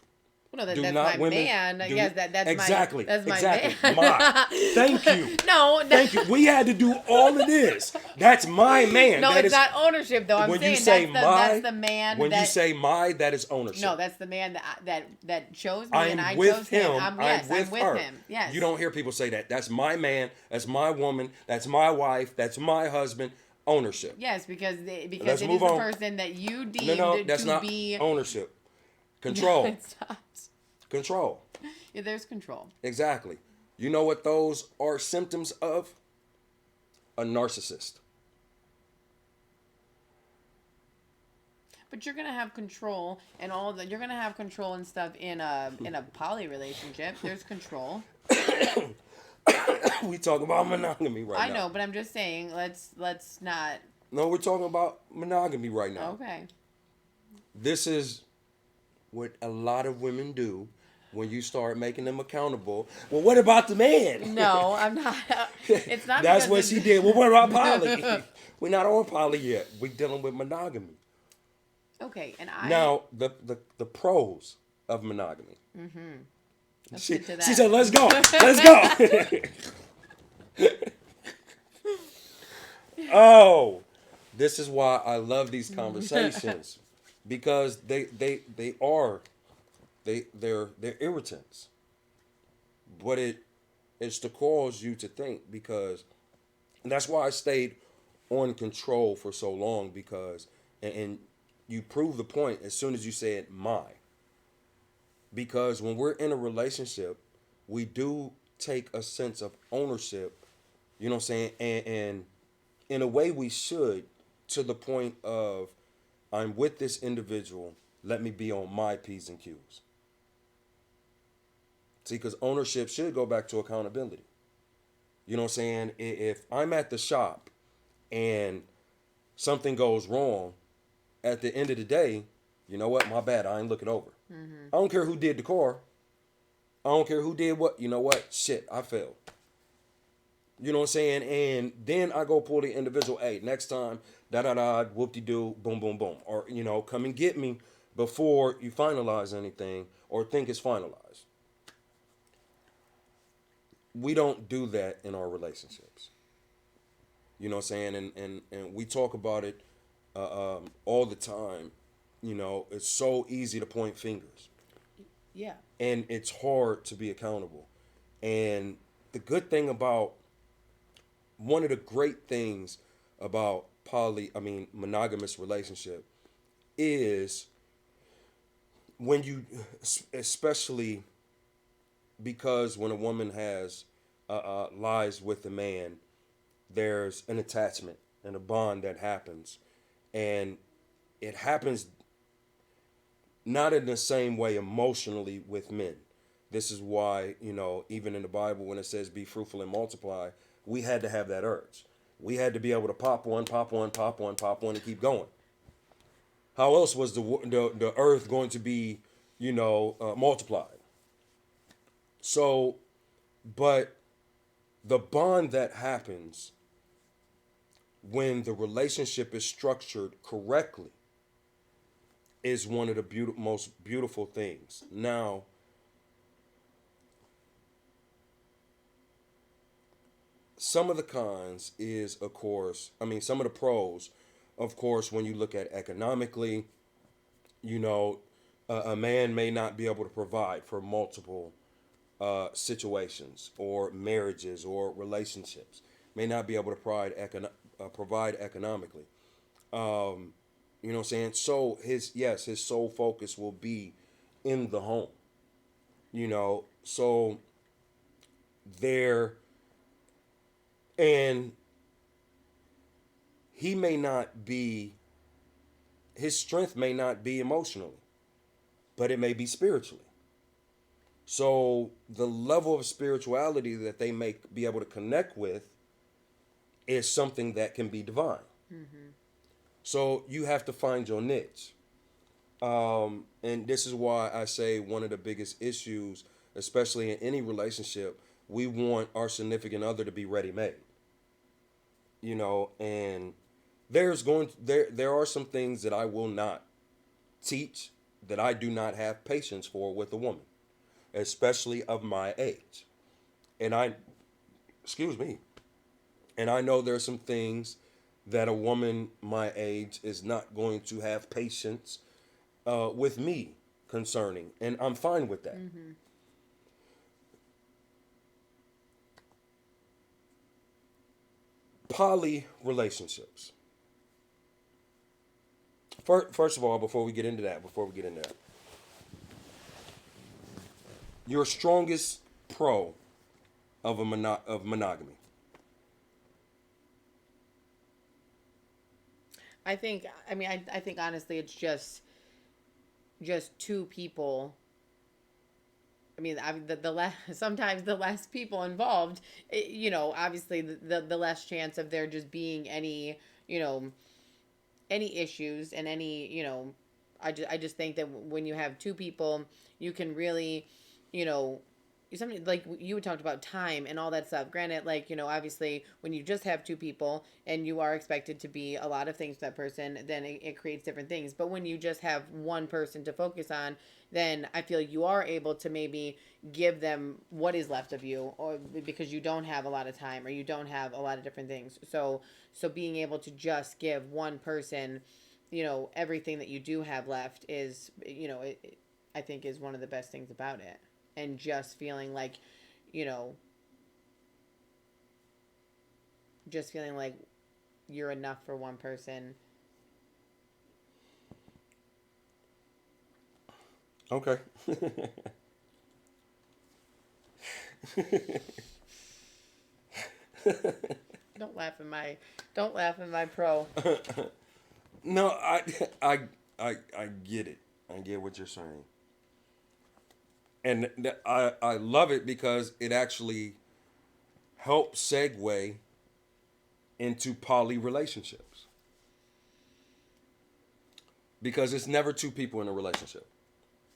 Well, no, that's my man. Yes, that's exactly, my exactly. man. Thank you. No, thank you. We had to do all of this. That's my man. No, it's not ownership though. I'm saying that's the man. When you say my, that is ownership. No, that's the man that chose me and I chose him. I'm with him. Yes. You don't hear people say that. That's my man. That's my woman. That's my wife. That's my husband. Ownership. Yes, because it is the person that you deemed that's not be ownership. Control. Stop. Control. Yeah, there's control. Exactly. You know what those are symptoms of? A narcissist. But you're gonna have control and all that. You're gonna have control and stuff in a poly relationship. There's control. We talking about monogamy right I now. know, but I'm just saying. Let's not. No, we're talking about monogamy right now. Okay. This is what a lot of women do when you start making them accountable. Well, what about the man? No, I'm not. It's not. That's because what it's- she did. Well, what about poly? We're not on poly yet. We're dealing with monogamy. Okay, and I Now, the pros of monogamy. Let's She, get to that. she said, let's go. Let's go. Oh, this is why I love these conversations. Because they're irritants. But it's to cause you to think, because that's why I stayed on control for so long, because and you prove the point as soon as you said my. Because when we're in a relationship, we do take a sense of ownership, you know what I'm saying? And in a way we should, to the point of, I'm with this individual, let me be on my P's and Q's. See, because ownership should go back to accountability. You know what I'm saying? If I'm at the shop and something goes wrong, at the end of the day, you know what? My bad. I ain't looking over. I don't care who did the car. I don't care who did what. You know what? Shit, I failed. You know what I'm saying? And then I go pull the individual, hey, next time, da-da-da, whoop-de-doo, boom, boom, boom. Or, you know, come and get me before you finalize anything or think it's finalized. We don't do that in our relationships. You know what I'm saying? And we talk about it all the time. You know, it's so easy to point fingers. Yeah. And it's hard to be accountable. And the good thing about, one of the great things about monogamous relationship is when you, especially because when a woman has lies with a man, there's an attachment and a bond that happens, and it happens not in the same way emotionally with men. This is why, you know, even in the Bible, when it says be fruitful and multiply, we had to have that urge. We had to be able to pop one, pop one, pop one, pop one, and keep going. How else was the earth going to be, you know, multiplied? So, but the bond that happens when the relationship is structured correctly is one of the most beautiful things. Now, some of the cons is, of course, some of the pros, of course, when you look at economically, you know, a man may not be able to provide for multiple situations or marriages or relationships, may not be able to provide economically. You know what I'm saying? So his sole focus will be in the home. You know, so there, and he may not be, his strength may not be emotionally, but it may be spiritually. So the level of spirituality that they may be able to connect with is something that can be divine. Mm-hmm. So you have to find your niche. And this is why I say one of the biggest issues, especially in any relationship, we want our significant other to be ready-made. You know, and there are some things that I will not teach, that I do not have patience for with a woman, especially of my age. And excuse me, and I know there's some things that a woman my age is not going to have patience with me concerning, and I'm fine with that. Mm-hmm. Poly relationships. First of all, before we get into that, your strongest pro of of monogamy? I think honestly, it's just two people. I mean, the less sometimes the less people involved, obviously the less chance of there just being any, any issues and any, I just think that when you have two people, you can really, you know, something like you talked about time and all that stuff. Granted, like, obviously when you just have two people and you are expected to be a lot of things to that person, then it creates different things. But when you just have one person to focus on, then I feel you are able to maybe give them what is left of you, or because you don't have a lot of time or you don't have a lot of different things. So being able to just give one person, everything that you do have left is, I think is one of the best things about it. And just feeling like, you know, just feeling like you're enough for one person. Okay. Don't laugh at my pro. No, I get it. I get what you're saying. And I love it because it actually helps segue into poly relationships. Because it's never two people in a relationship.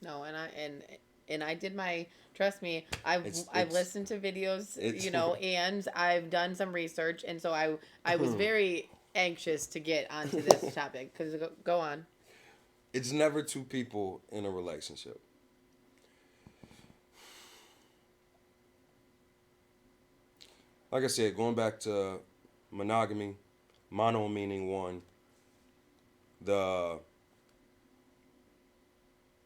No, and I did my, trust me, I've listened to videos, and I've done some research, and so I was very anxious to get onto this topic, because go on. It's never two people in a relationship. Like I said, going back to monogamy, mono meaning one, the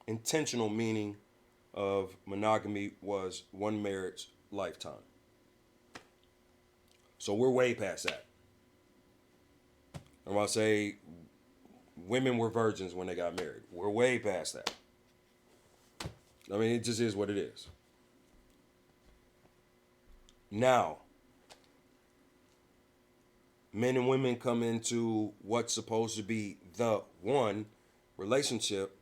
intentional meaning of monogamy was one marriage lifetime. So we're way past that. And when I say women were virgins when they got married, we're way past that. I mean, it just is what it is. Now, men and women come into what's supposed to be the one relationship,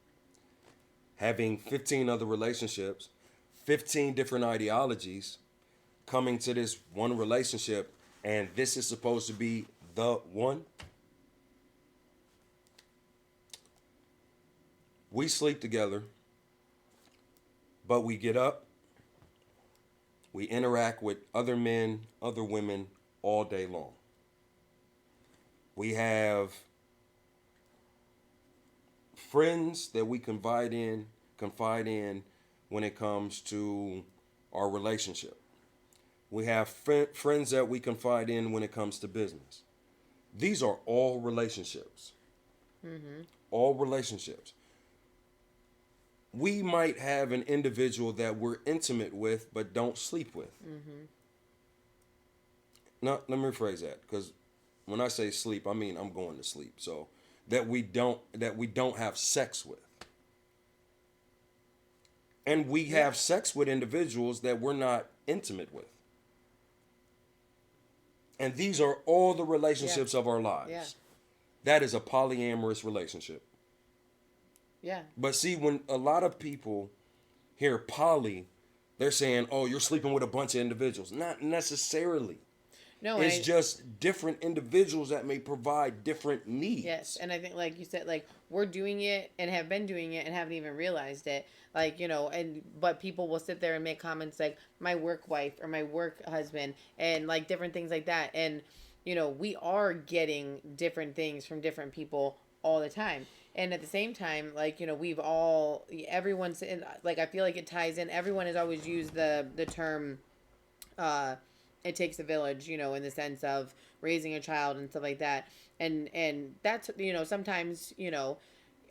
having 15 other relationships, 15 different ideologies, coming to this one relationship, and this is supposed to be the one. We sleep together, but we get up, we interact with other men, other women all day long. We have friends that we confide in when it comes to our relationship. We have friends that we confide in when it comes to business. These are all relationships. Mm-hmm. All relationships. We might have an individual that we're intimate with but don't sleep with. Mm-hmm. Now, let me rephrase that, because when I say sleep, I mean I'm going to sleep. So that we don't have sex with. And we have sex with individuals that we're not intimate with. And these are all the relationships of our lives. Yeah. That is a polyamorous relationship. Yeah. But see, when a lot of people hear poly, they're saying, oh, you're sleeping with a bunch of individuals. Not necessarily. No, it's just different individuals that may provide different needs. Yes, and I think, like you said, like, we're doing it and have been doing it and haven't even realized it. Like, but people will sit there and make comments like, my work wife or my work husband, and like different things like that. And, we are getting different things from different people all the time. And at the same time, like, everyone's in, like, I feel like it ties in. Everyone has always used the term, it takes a village, in the sense of raising a child and stuff like that. And that's, sometimes,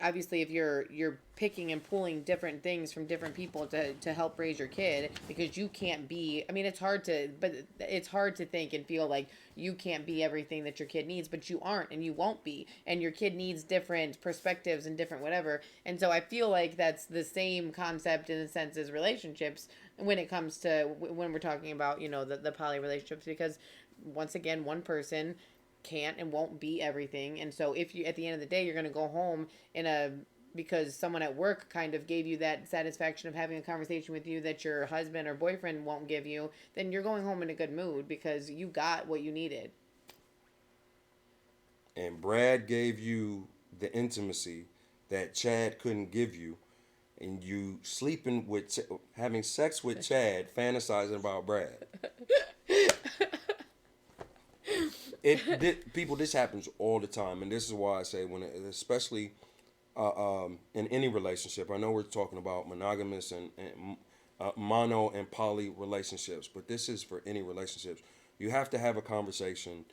obviously if you're picking and pulling different things from different people to help raise your kid, because you can't be, I mean, it's hard to think and feel like you can't be everything that your kid needs, but you aren't, and you won't be, and your kid needs different perspectives and different whatever. And so I feel like that's the same concept in a sense as relationships when it comes to when we're talking about, the poly relationships, because once again, one person can't and won't be everything. And so if you, at the end of the day, you're going to go home because someone at work kind of gave you that satisfaction of having a conversation with you that your husband or boyfriend won't give you, then you're going home in a good mood because you got what you needed. And Brad gave you the intimacy that Chad couldn't give you, and you sleeping with, having sex with Chad, fantasizing about Brad. People, this happens all the time, and this is why I say especially in any relationship. I know we're talking about monogamous and mono and poly relationships, but this is for any relationships. You have to have a conversation,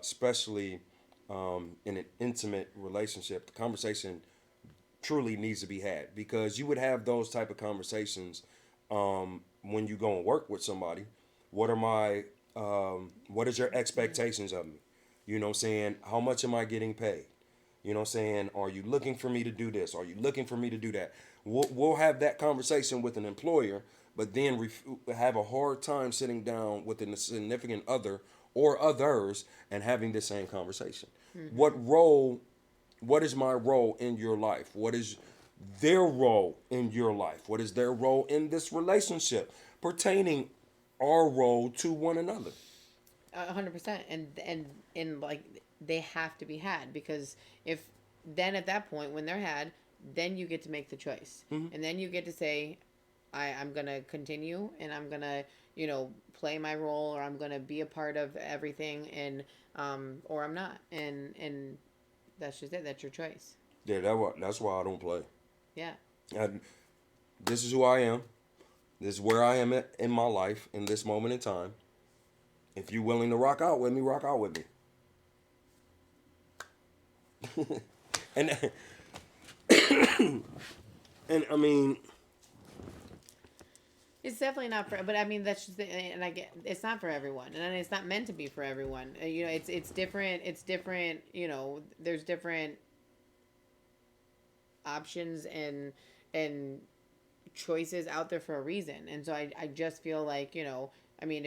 especially in an intimate relationship. The conversation truly needs to be had, because you would have those type of conversations when you go and work with somebody. What is your expectations of me? You know what I'm saying? How much am I getting paid? You know what I'm saying? Are you looking for me to do this? Are you looking for me to do that? We'll have that conversation with an employer, but then have a hard time sitting down with a significant other or others and having the same conversation. Mm-hmm. What is my role in your life? What is their role in your life? What is their role in this relationship pertaining our role to one another? 100%. And like, they have to be had, because if then at that point when they're had, then you get to make the choice. Mm-hmm. And then you get to say, I'm gonna continue, and I'm gonna play my role, or I'm gonna be a part of everything, and or I'm not, and that's just it. That's your choice. Yeah, that's why I don't play. Yeah. This is who I am. This is where I am at in my life in this moment in time. If you're willing to rock out with me, rock out with me. and and I mean, it's definitely not for, but I mean, that's just, and I get, it's not for everyone, and it's not meant to be for everyone. It's different. It's different. There's different options and choices out there for a reason. And so I just feel like, I mean,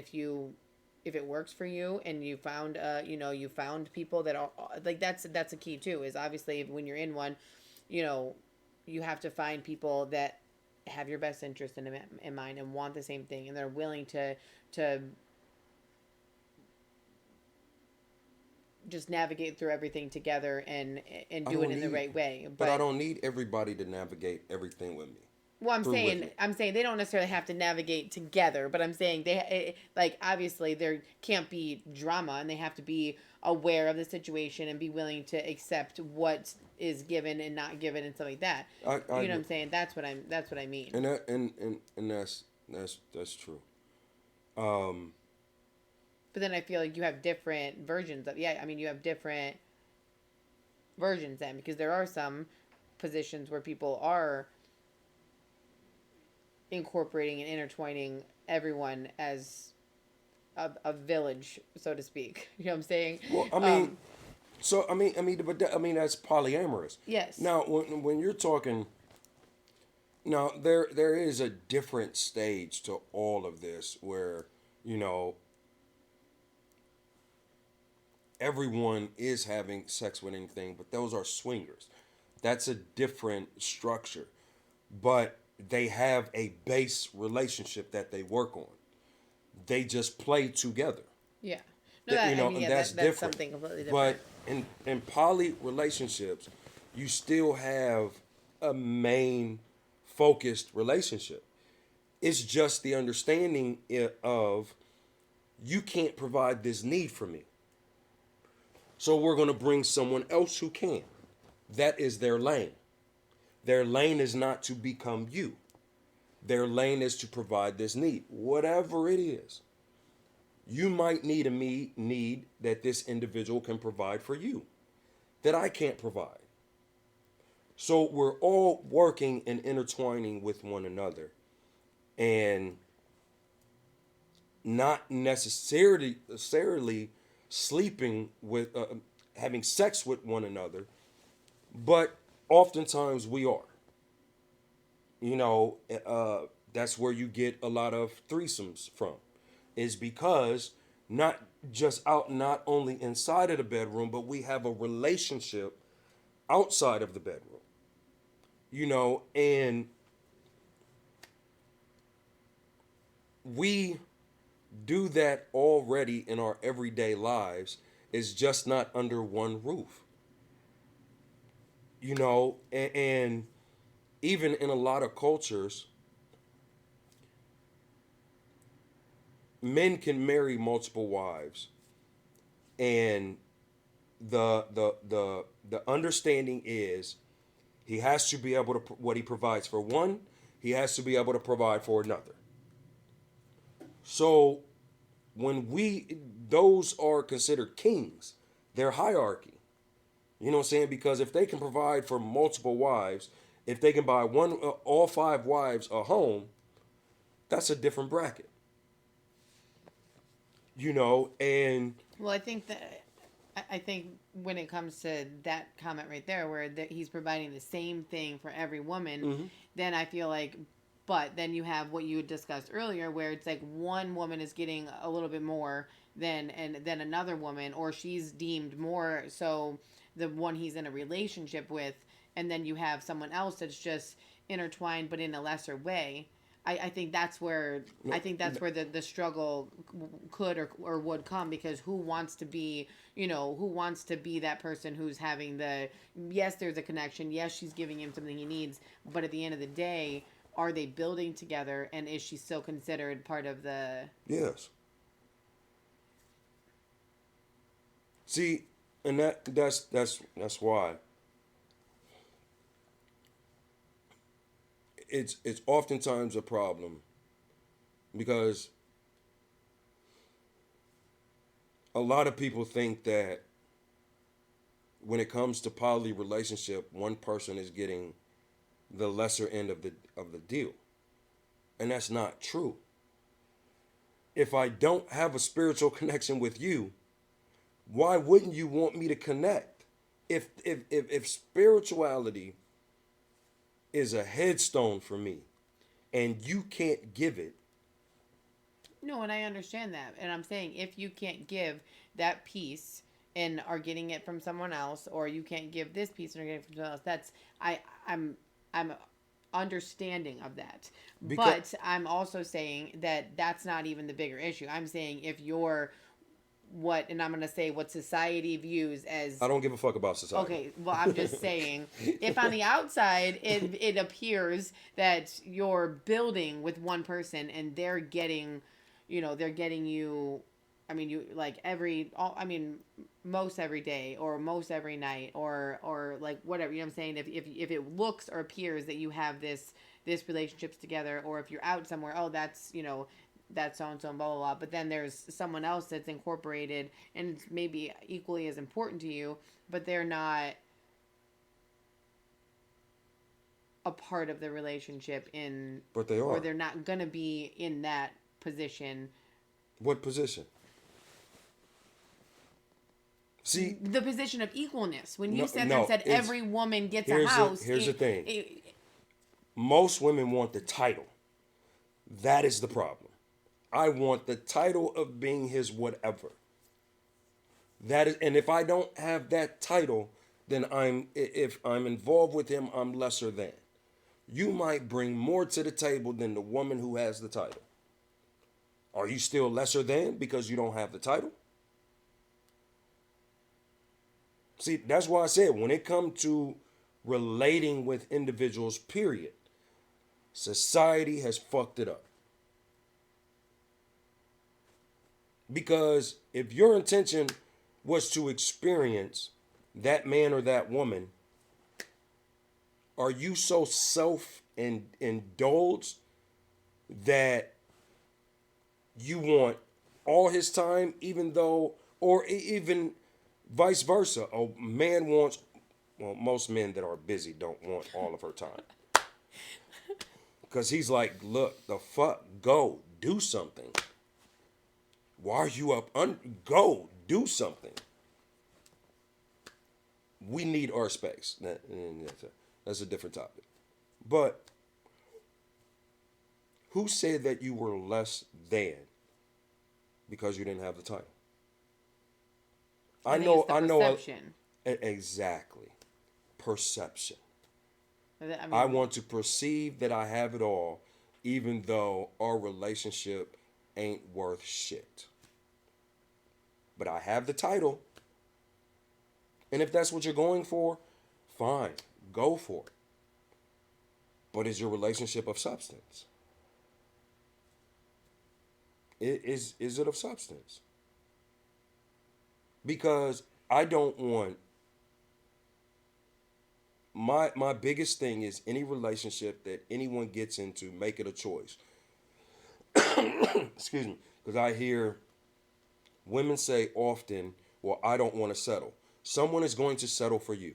if it works for you and you found you found people that are like, that's a key too, is obviously when you're in one, you have to find people that have your best interest in mind and want the same thing, and they're willing to just navigate through everything together and do it in the right way. But I don't need everybody to navigate everything with me. Well, I'm saying they don't necessarily have to navigate together, but I'm saying like, obviously there can't be drama, and they have to be aware of the situation and be willing to accept what is given and not given and stuff like that. You know what I'm saying? That's what I mean. And that's true. But then I feel like you have different versions of, you have different versions then, because there are some positions where people are incorporating and intertwining everyone as a village, so to speak. You know what I'm saying? Well, but that's polyamorous. Yes. Now, when you're talking, now there is a different stage to all of this where everyone is having sex with anything, but those are swingers. That's a different structure, but they have a base relationship that they work on. They just play together. Yeah. No, that's different. That's something completely different. But in poly relationships, you still have a main focused relationship. It's just the understanding of, you can't provide this need for me, so we're going to bring someone else who can. That is their lane. Their lane is not to become you. Their lane is to provide this need, whatever it is. You might need a need that this individual can provide for you, that I can't provide. So we're all working and intertwining with one another, and not necessarily sleeping with, having sex with one another, but oftentimes we are. You know, that's where you get a lot of threesomes from, is because not not only inside of the bedroom, but we have a relationship outside of the bedroom. You know, and we do that already in our everyday lives. Is just not under one roof. You know, and even in a lot of cultures, men can marry multiple wives, and the understanding is he has to be able to, what he provides for one, he has to be able to provide for another. So when we, those are considered kings, they're hierarchy. You know what I'm saying? Because if they can provide for multiple wives, if they can buy one, all five wives a home, that's a different bracket. You know, and Well, I think that I think when it comes to that comment right there, where he's providing the same thing for every woman, mm-hmm. then I feel like, but then you have what you had discussed earlier, where it's like one woman is getting a little bit more than another woman, or she's deemed more so the one he's in a relationship with, and then you have someone else that's just intertwined but in a lesser way. I think that's where the struggle could or would come, because who wants to be, who wants to be that person who's having the, yes, there's a connection, yes, she's giving him something he needs, but at the end of the day, are they building together, and is she still considered part of the? Yes. See, and that's why it's oftentimes a problem, because a lot of people think that when it comes to poly relationship, one person is getting the lesser end of the deal, and that's not true. If I don't have a spiritual connection with you, why wouldn't you want me to connect? If spirituality is a headstone for me, and you can't give it. No, and I understand that. And I'm saying, if you can't give that piece and are getting it from someone else, or you can't give this piece and are getting it from someone else, that's I'm understanding of that. But I'm also saying that that's not even the bigger issue. I'm saying, if you're what, and I'm going to say what society views as. I don't give a fuck about society. Okay, well, I'm just saying, if on the outside it appears that you're building with one person and they're getting, they're getting you, I mean, you like most every day, or most every night, or like whatever, you know what I'm saying? If it looks or appears that you have this relationships together, or if you're out somewhere, oh, that's so and so and blah blah blah. But then there's someone else that's incorporated and it's maybe equally as important to you, but they're not a part of the relationship But they are. or they're not gonna be in that position. What position? See, the position of equalness. When you said every woman gets a house. Here's the thing. Most women want the title. That is the problem. I want the title of being his whatever. That is, and if I don't have that title, then if I'm involved with him, I'm lesser than. You might bring more to the table than the woman who has the title. Are you still lesser than because you don't have the title? See, that's why I said, when it comes to relating with individuals, period, society has fucked it up. Because if your intention was to experience that man or that woman, are you so self-indulged that you want all his time, even though, or even vice versa, a man wants Well, most men that are busy don't want all of her time. Because he's like, look, the fuck, go, do something. Why are you up? Go, do something. We need our space. That's a different topic. But who said that you were less than because you didn't have the title? I know. Perception. Exactly. Perception. I I want to perceive that I have it all, even though our relationship ain't worth shit. But I have the title. And if that's what you're going for, fine, go for it. But is your relationship of substance? Is it of substance? Because I don't want my biggest thing is any relationship that anyone gets into, make it a choice. Excuse me. Because I hear women say often, well, I don't want to settle. Someone is going to settle for you.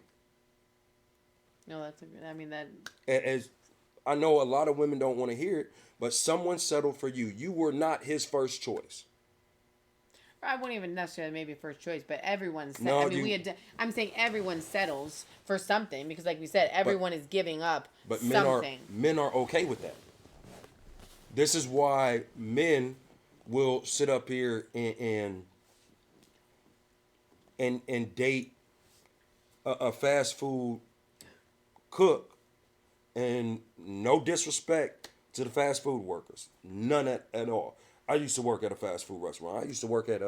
No, that's a good. I mean that. As I know a lot of women don't want to hear it, but someone settled for you. You were not his first choice. I wouldn't even necessarily maybe first choice, but everyone. No, I mean, I'm saying everyone settles for something because, like we said, everyone is giving up But something. men are okay with that. This is why men will sit up here and date a fast food cook, and no disrespect to the fast food workers, none at all. I used to work at a fast food restaurant. I used to work at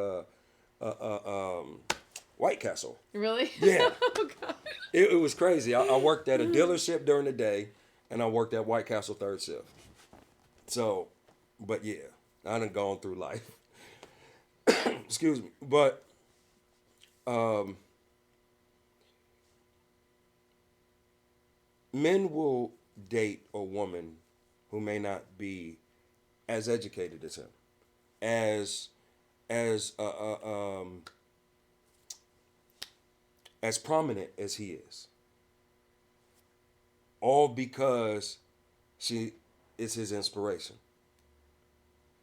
White Castle. Really? Yeah. Oh God. It was crazy. I worked at a dealership during the day, and I worked at White Castle third shift. So, but yeah, I done gone through life. Excuse me. But men will date a woman who may not be as educated as him, as as prominent as he is, all because she is his inspiration,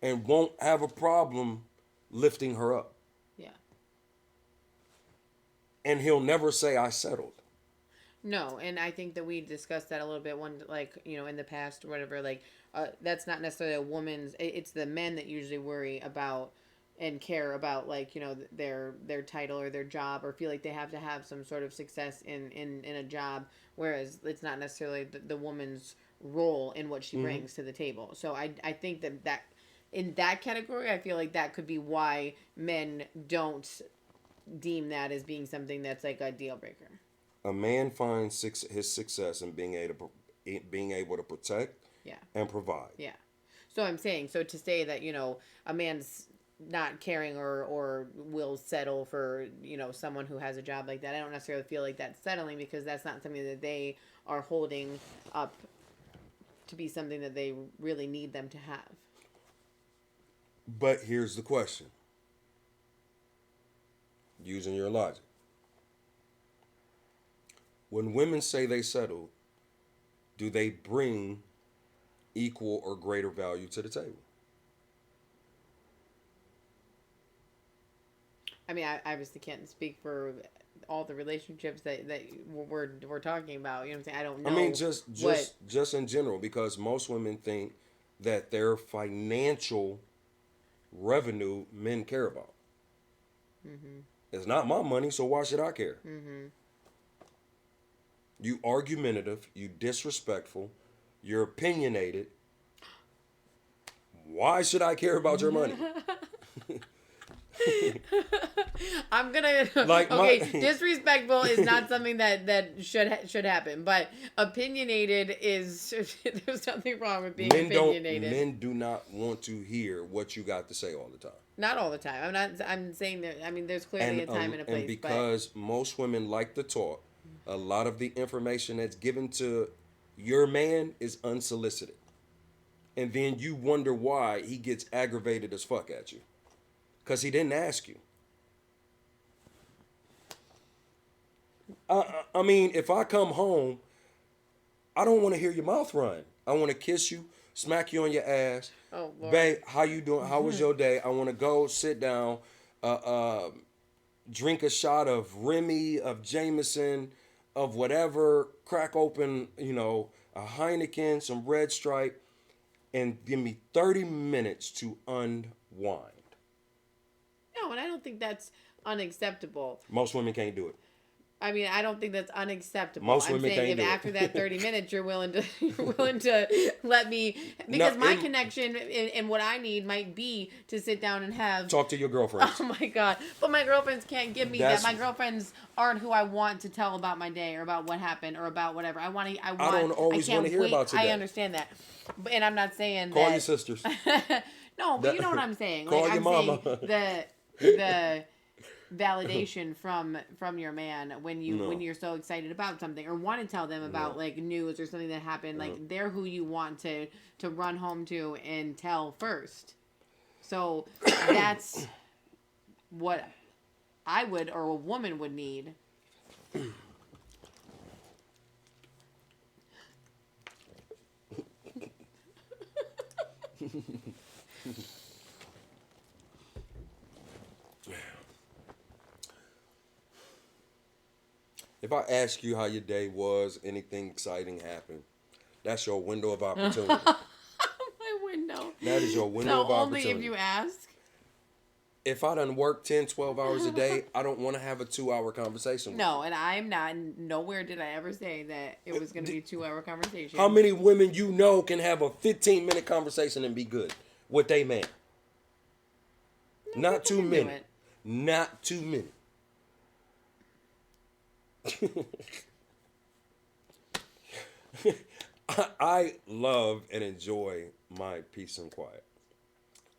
and won't have a problem lifting her up. Yeah. And he'll never say I settled. No, and I think that we discussed that a little bit in the past or whatever. That's not necessarily a woman's. It's the men that usually worry about and care about their title or their job or feel like they have to have some sort of success in a job, whereas it's not necessarily the woman's role in what she brings to the table. So I think that in that category, I feel like that could be why men don't deem that as being something that's like a deal breaker. A man finds his success in being able to protect and provide. Yeah. So I'm saying, so to say that, a man's not caring or will settle for, someone who has a job like that, I don't necessarily feel like that's settling because that's not something that they are holding up to be something that they really need them to have. But here's the question. Using your logic. When women say they settle, do they bring equal or greater value to the table? I mean, I obviously can't speak for all the relationships that we're talking about. You know what I'm saying? I don't know. I mean, just in general, because most women think that their financial revenue men care about. Mm-hmm. It's not my money, so why should I care? Mm-hmm. You argumentative, you disrespectful, you're opinionated. Why should I care about your money? I'm gonna disrespectful is not something that should happen, but opinionated is there's nothing wrong with being opinionated. Men do not want to hear what you got to say all the time. Not all the time. I'm saying that. I mean, there's clearly a time and a place. And because most women like to talk, a lot of the information that's given to your man is unsolicited, and then you wonder why he gets aggravated as fuck at you. Because he didn't ask you. I mean, if I come home, I don't want to hear your mouth run. I want to kiss you, smack you on your ass. Oh Lord. Babe, how you doing? How was your day? I want to go sit down, uh, uh, drink a shot of Remy, of Jameson, of whatever, crack open, a Heineken, some Red Stripe, and give me 30 minutes to unwind. No, and I don't think that's unacceptable. Most women can't do it. I mean, I don't think that's unacceptable. Most I'm women saying can't if do it. after that 30 minutes you're willing to let me, because my connection and what I need might be to sit down and have Talk to your girlfriends. Oh my God. But my girlfriends can't give me that. My girlfriends aren't who I want to tell about my day or about what happened or about whatever. I don't always want to hear about your day. I understand that. And I'm not saying Call that. your sisters. No, but you know what I'm saying. Call like your I'm mama. saying the validation from your man when you're so excited about something or want to tell them about like news or something that happened, like they're who you want to run home to and tell first. So that's what I would or a woman would need. If I ask you how your day was, anything exciting happened, that's your window of opportunity. My window. That is your window of opportunity. So only if you ask? If I done work 10, 12 hours a day, I don't want to have a 2-hour conversation with No, and I'm not. Nowhere did I ever say that it was going to be a 2-hour conversation. How many women you know can have a 15-minute conversation and be good with they man? No, Not too many. Not too many. I love and enjoy my peace and quiet.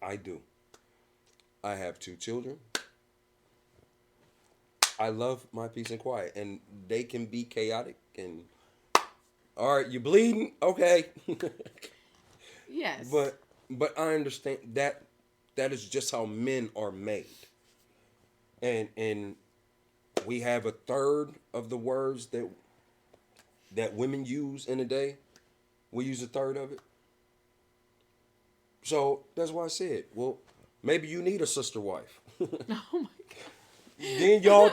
I do. I have 2 children. I love my peace and quiet, and they can be chaotic. And all right, you bleeding? Okay. Yes. But I understand that is just how men are made. And we have a third of the words that women use in a day. We use a third of it. So that's why I said, well, maybe you need a sister wife. Oh my God. Then y'all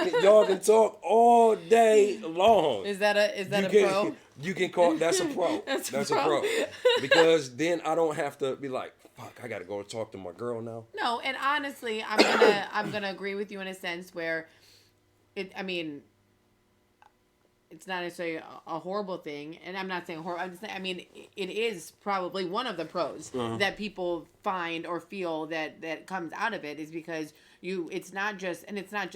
can talk all day long. Is that a pro? You can call that's a pro. That's a pro. Because then I don't have to be like, fuck, I gotta go and talk to my girl now. No, and honestly, I'm gonna agree with you in a sense where it's not necessarily a horrible thing, and I'm not saying horrible. I'm just saying, it is probably one of the pros that people find or feel that comes out of it is because it's not just that. It's not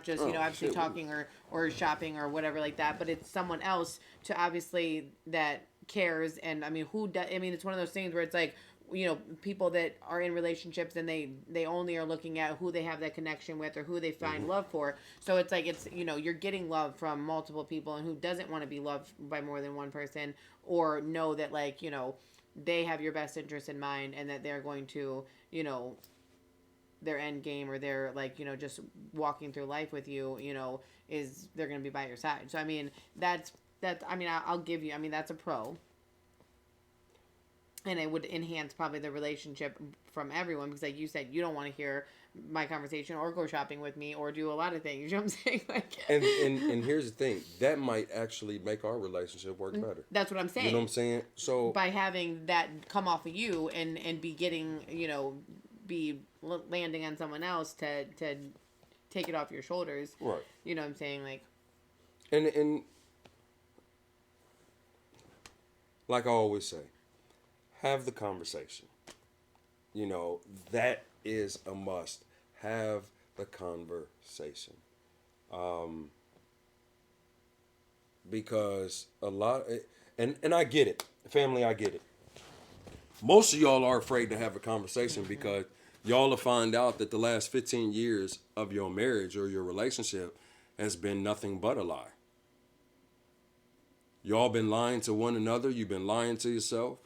just, obviously talking or shopping or whatever like that, but it's someone else to obviously that cares. And it's one of those things where it's like, people that are in relationships and they only are looking at who they have that connection with or who they find love for. So it's like, you're getting love from multiple people, and who doesn't want to be loved by more than one person, or know that they have your best interest in mind, and that they're going to, their end game, or they're just walking through life with you, is they're going to be by your side. So, I'll give you, that's a pro. And it would enhance probably the relationship from everyone, because like you said, you don't want to hear my conversation or go shopping with me or do a lot of things. You know what I'm saying? And here's the thing. That might actually make our relationship work better. That's what I'm saying. You know what I'm saying? So by having that come off of you and be getting, be landing on someone else to take it off your shoulders. Right. You know what I'm saying? And like I always say, have the conversation. That is a must. Have the conversation. Because a lot, and I get it. Family, I get it. Most of y'all are afraid to have a conversation because y'all will find out that the last 15 years of your marriage or your relationship has been nothing but a lie. Y'all been lying to one another. You've been lying to yourself.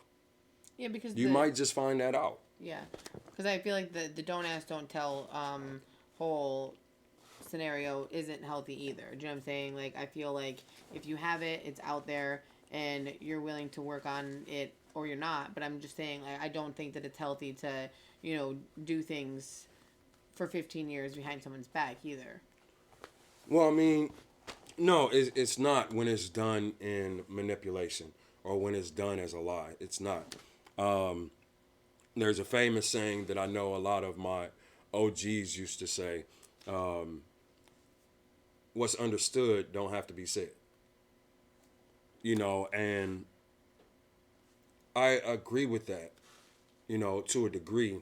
Yeah, because you might just find that out. Yeah, because I feel like the don't ask, don't tell whole scenario isn't healthy either. Do you know what I'm saying? Like, I feel like if you have it, it's out there, and you're willing to work on it, or you're not. But I'm just saying, I don't think that it's healthy to, do things for 15 years behind someone's back either. Well, I mean, no, it's not when it's done in manipulation or when it's done as a lie. It's not. There's a famous saying that I know a lot of my OGs used to say, what's understood don't have to be said. And I agree with that, to a degree,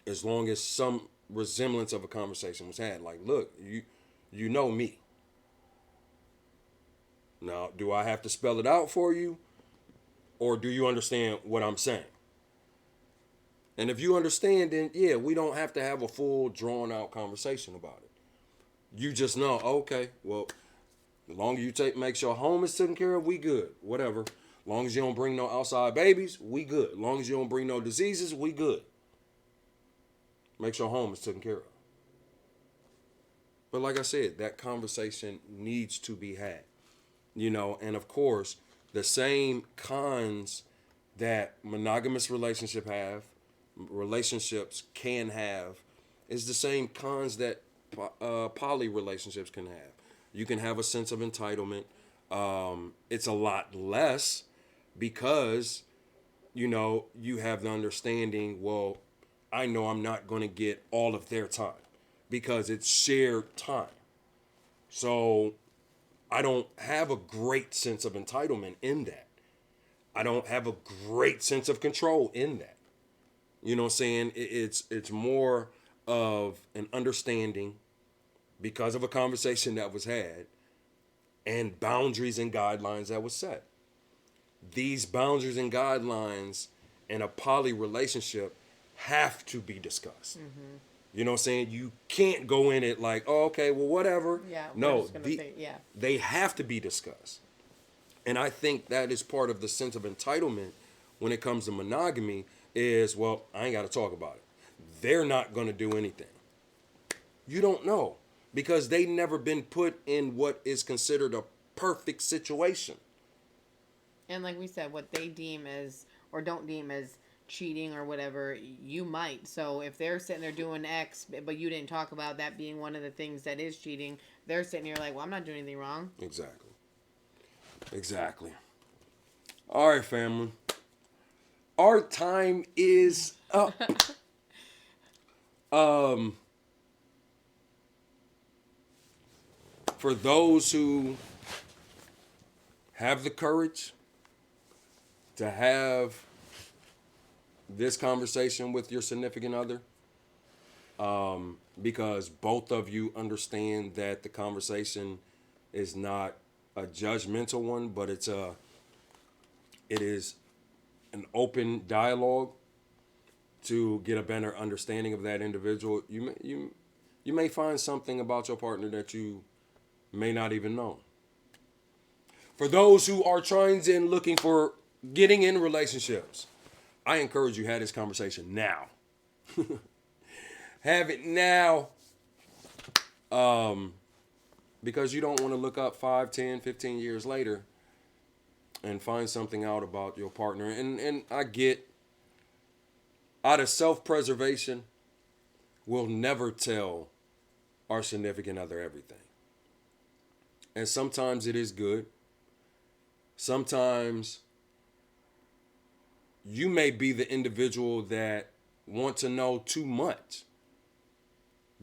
as long as some resemblance of a conversation was had. Like, look, you know me. Now, do I have to spell it out for you? Or do you understand what I'm saying? And if you understand, then yeah, we don't have to have a full drawn out conversation about it. You just know, okay, well, the longer you make sure home is taken care of, we good. Whatever. Long as you don't bring no outside babies, we good. Long as you don't bring no diseases, we good. Make sure home is taken care of. But like I said, that conversation needs to be had. And of course, the same cons that monogamous relationships can have is the same cons that poly relationships can have. You can have a sense of entitlement. It's a lot less because, you have the understanding, well, I know I'm not going to get all of their time because it's shared time. So I don't have a great sense of entitlement in that. I don't have a great sense of control in that. You know what I'm saying? It's more of an understanding because of a conversation that was had and boundaries and guidelines that was set. These boundaries and guidelines in a poly relationship have to be discussed. Mm-hmm. You know what I'm saying? You can't go in it like, oh, okay, well, whatever. Yeah, no, they have to be discussed. And I think that is part of the sense of entitlement when it comes to monogamy is, well, I ain't got to talk about it. They're not going to do anything. You don't know because they never been put in what is considered a perfect situation. And like we said, what they deem as or don't deem as cheating or whatever, you might. So if they're sitting there doing X, but you didn't talk about that being one of the things that is cheating, they're sitting here like, well, I'm not doing anything wrong. Exactly. All right, family. Our time is up. For those who have the courage to have this conversation with your significant other, because both of you understand that the conversation is not a judgmental one, but it is an open dialogue to get a better understanding of that individual. You may find something about your partner that you may not even know. For those who are trying and looking for getting in relationships, I encourage you to have this conversation now. Have it now. Because you don't want to look up 5, 10, 15 years later and find something out about your partner. And I get, out of self-preservation, we'll never tell our significant other everything. And sometimes it is good. Sometimes you may be the individual that want to know too much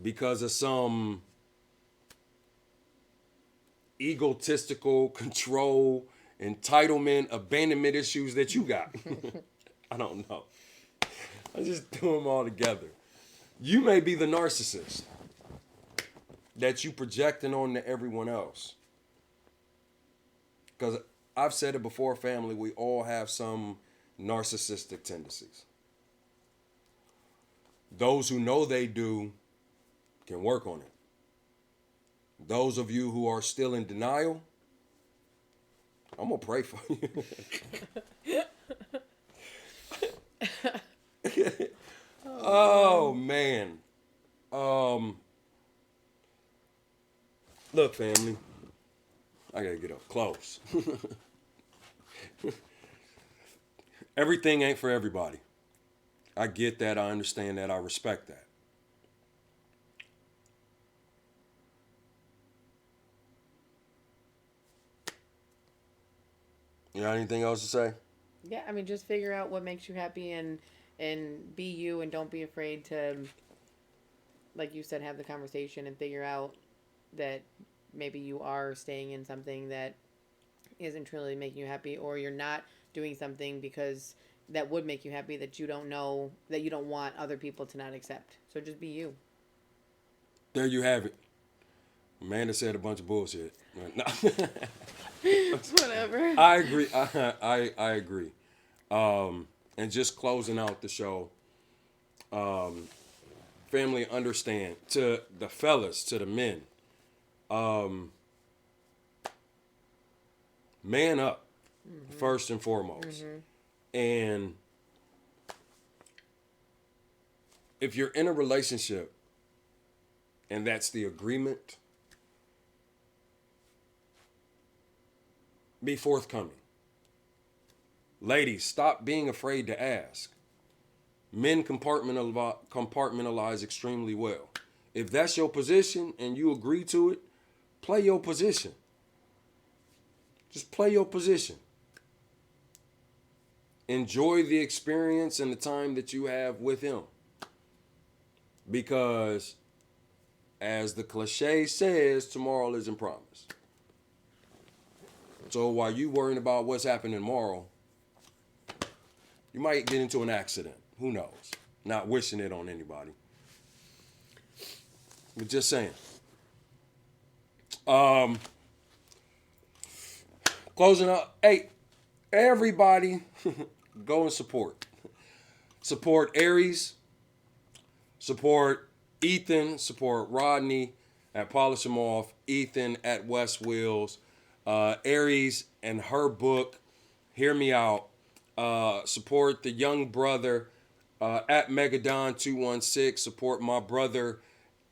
because of some egotistical control, entitlement, abandonment issues that you got. I don't know. I just threw them all together. You may be the narcissist that you projecting on to everyone else. Because I've said it before, family, we all have some narcissistic tendencies. Those who know they do can work on it. Those of you who are still in denial, I'm going to pray for you. Oh, man. Look, family, I gotta get up close. Everything ain't for everybody. I get that. I understand that. I respect that. You got anything else to say? Yeah, I mean, just figure out what makes you happy and be you, and don't be afraid to, like you said, have the conversation and figure out that maybe you are staying in something that isn't truly making you happy, or you're not doing something because that would make you happy that you don't know, that you don't want other people to not accept. So just be you. There you have it. Amanda said a bunch of bullshit. No. Whatever. I agree. I agree. And just closing out the show, family, understand, to the fellas, to the men, man up, first and foremost. And if you're in a relationship and that's the agreement, be forthcoming. Ladies, stop being afraid to ask. Men compartmentalize extremely well. If that's your position and you agree to it, play your position. Just play your position. Enjoy the experience and the time that you have with him. Because, as the cliche says, tomorrow isn't promised. So while you worrying about what's happening tomorrow, you might get into an accident. Who knows? Not wishing it on anybody. But just saying. Closing up. Hey, everybody, go and support. Support Aries. Support Ethan. Support Rodney at Polish 'Em Off. Ethan at West Wheels. Aries and her book, Hear Me Out. Support the young brother at Megadon 216. Support my brother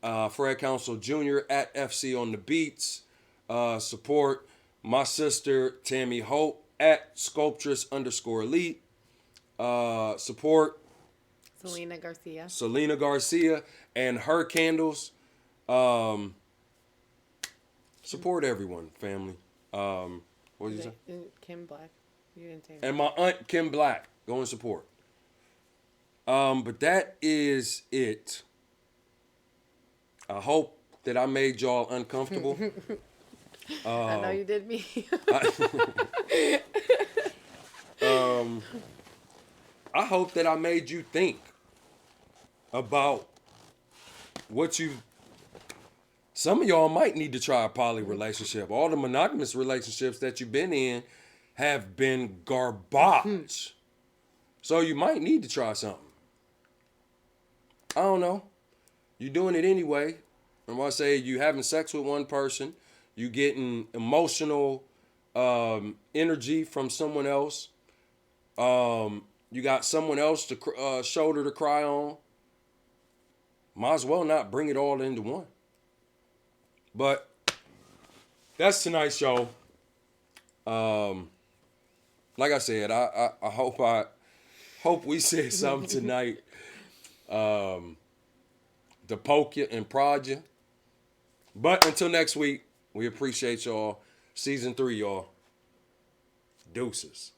Fred Council Jr. at FC on the Beats. Support my sister Tammy Hope at Sculptress_Elite. Support Selena Garcia and her candles. Support everyone, family. What did you say? Kim Black. You didn't say that. And my aunt Kim Black. Go and support. But that is it. I hope that I made y'all uncomfortable. I know you did me. I hope that I made you think about what you... Some of y'all might need to try a poly relationship. All the monogamous relationships that you've been in have been garbage. So you might need to try something. I don't know. You're doing it anyway. And when I say you having sex with one person, you getting emotional energy from someone else. You got someone else to shoulder to cry on. Might as well not bring it all into one. But that's tonight's show. Like I said, I hope we said something tonight to poke you and prod you. But until next week, we appreciate y'all. Season 3, y'all. Deuces.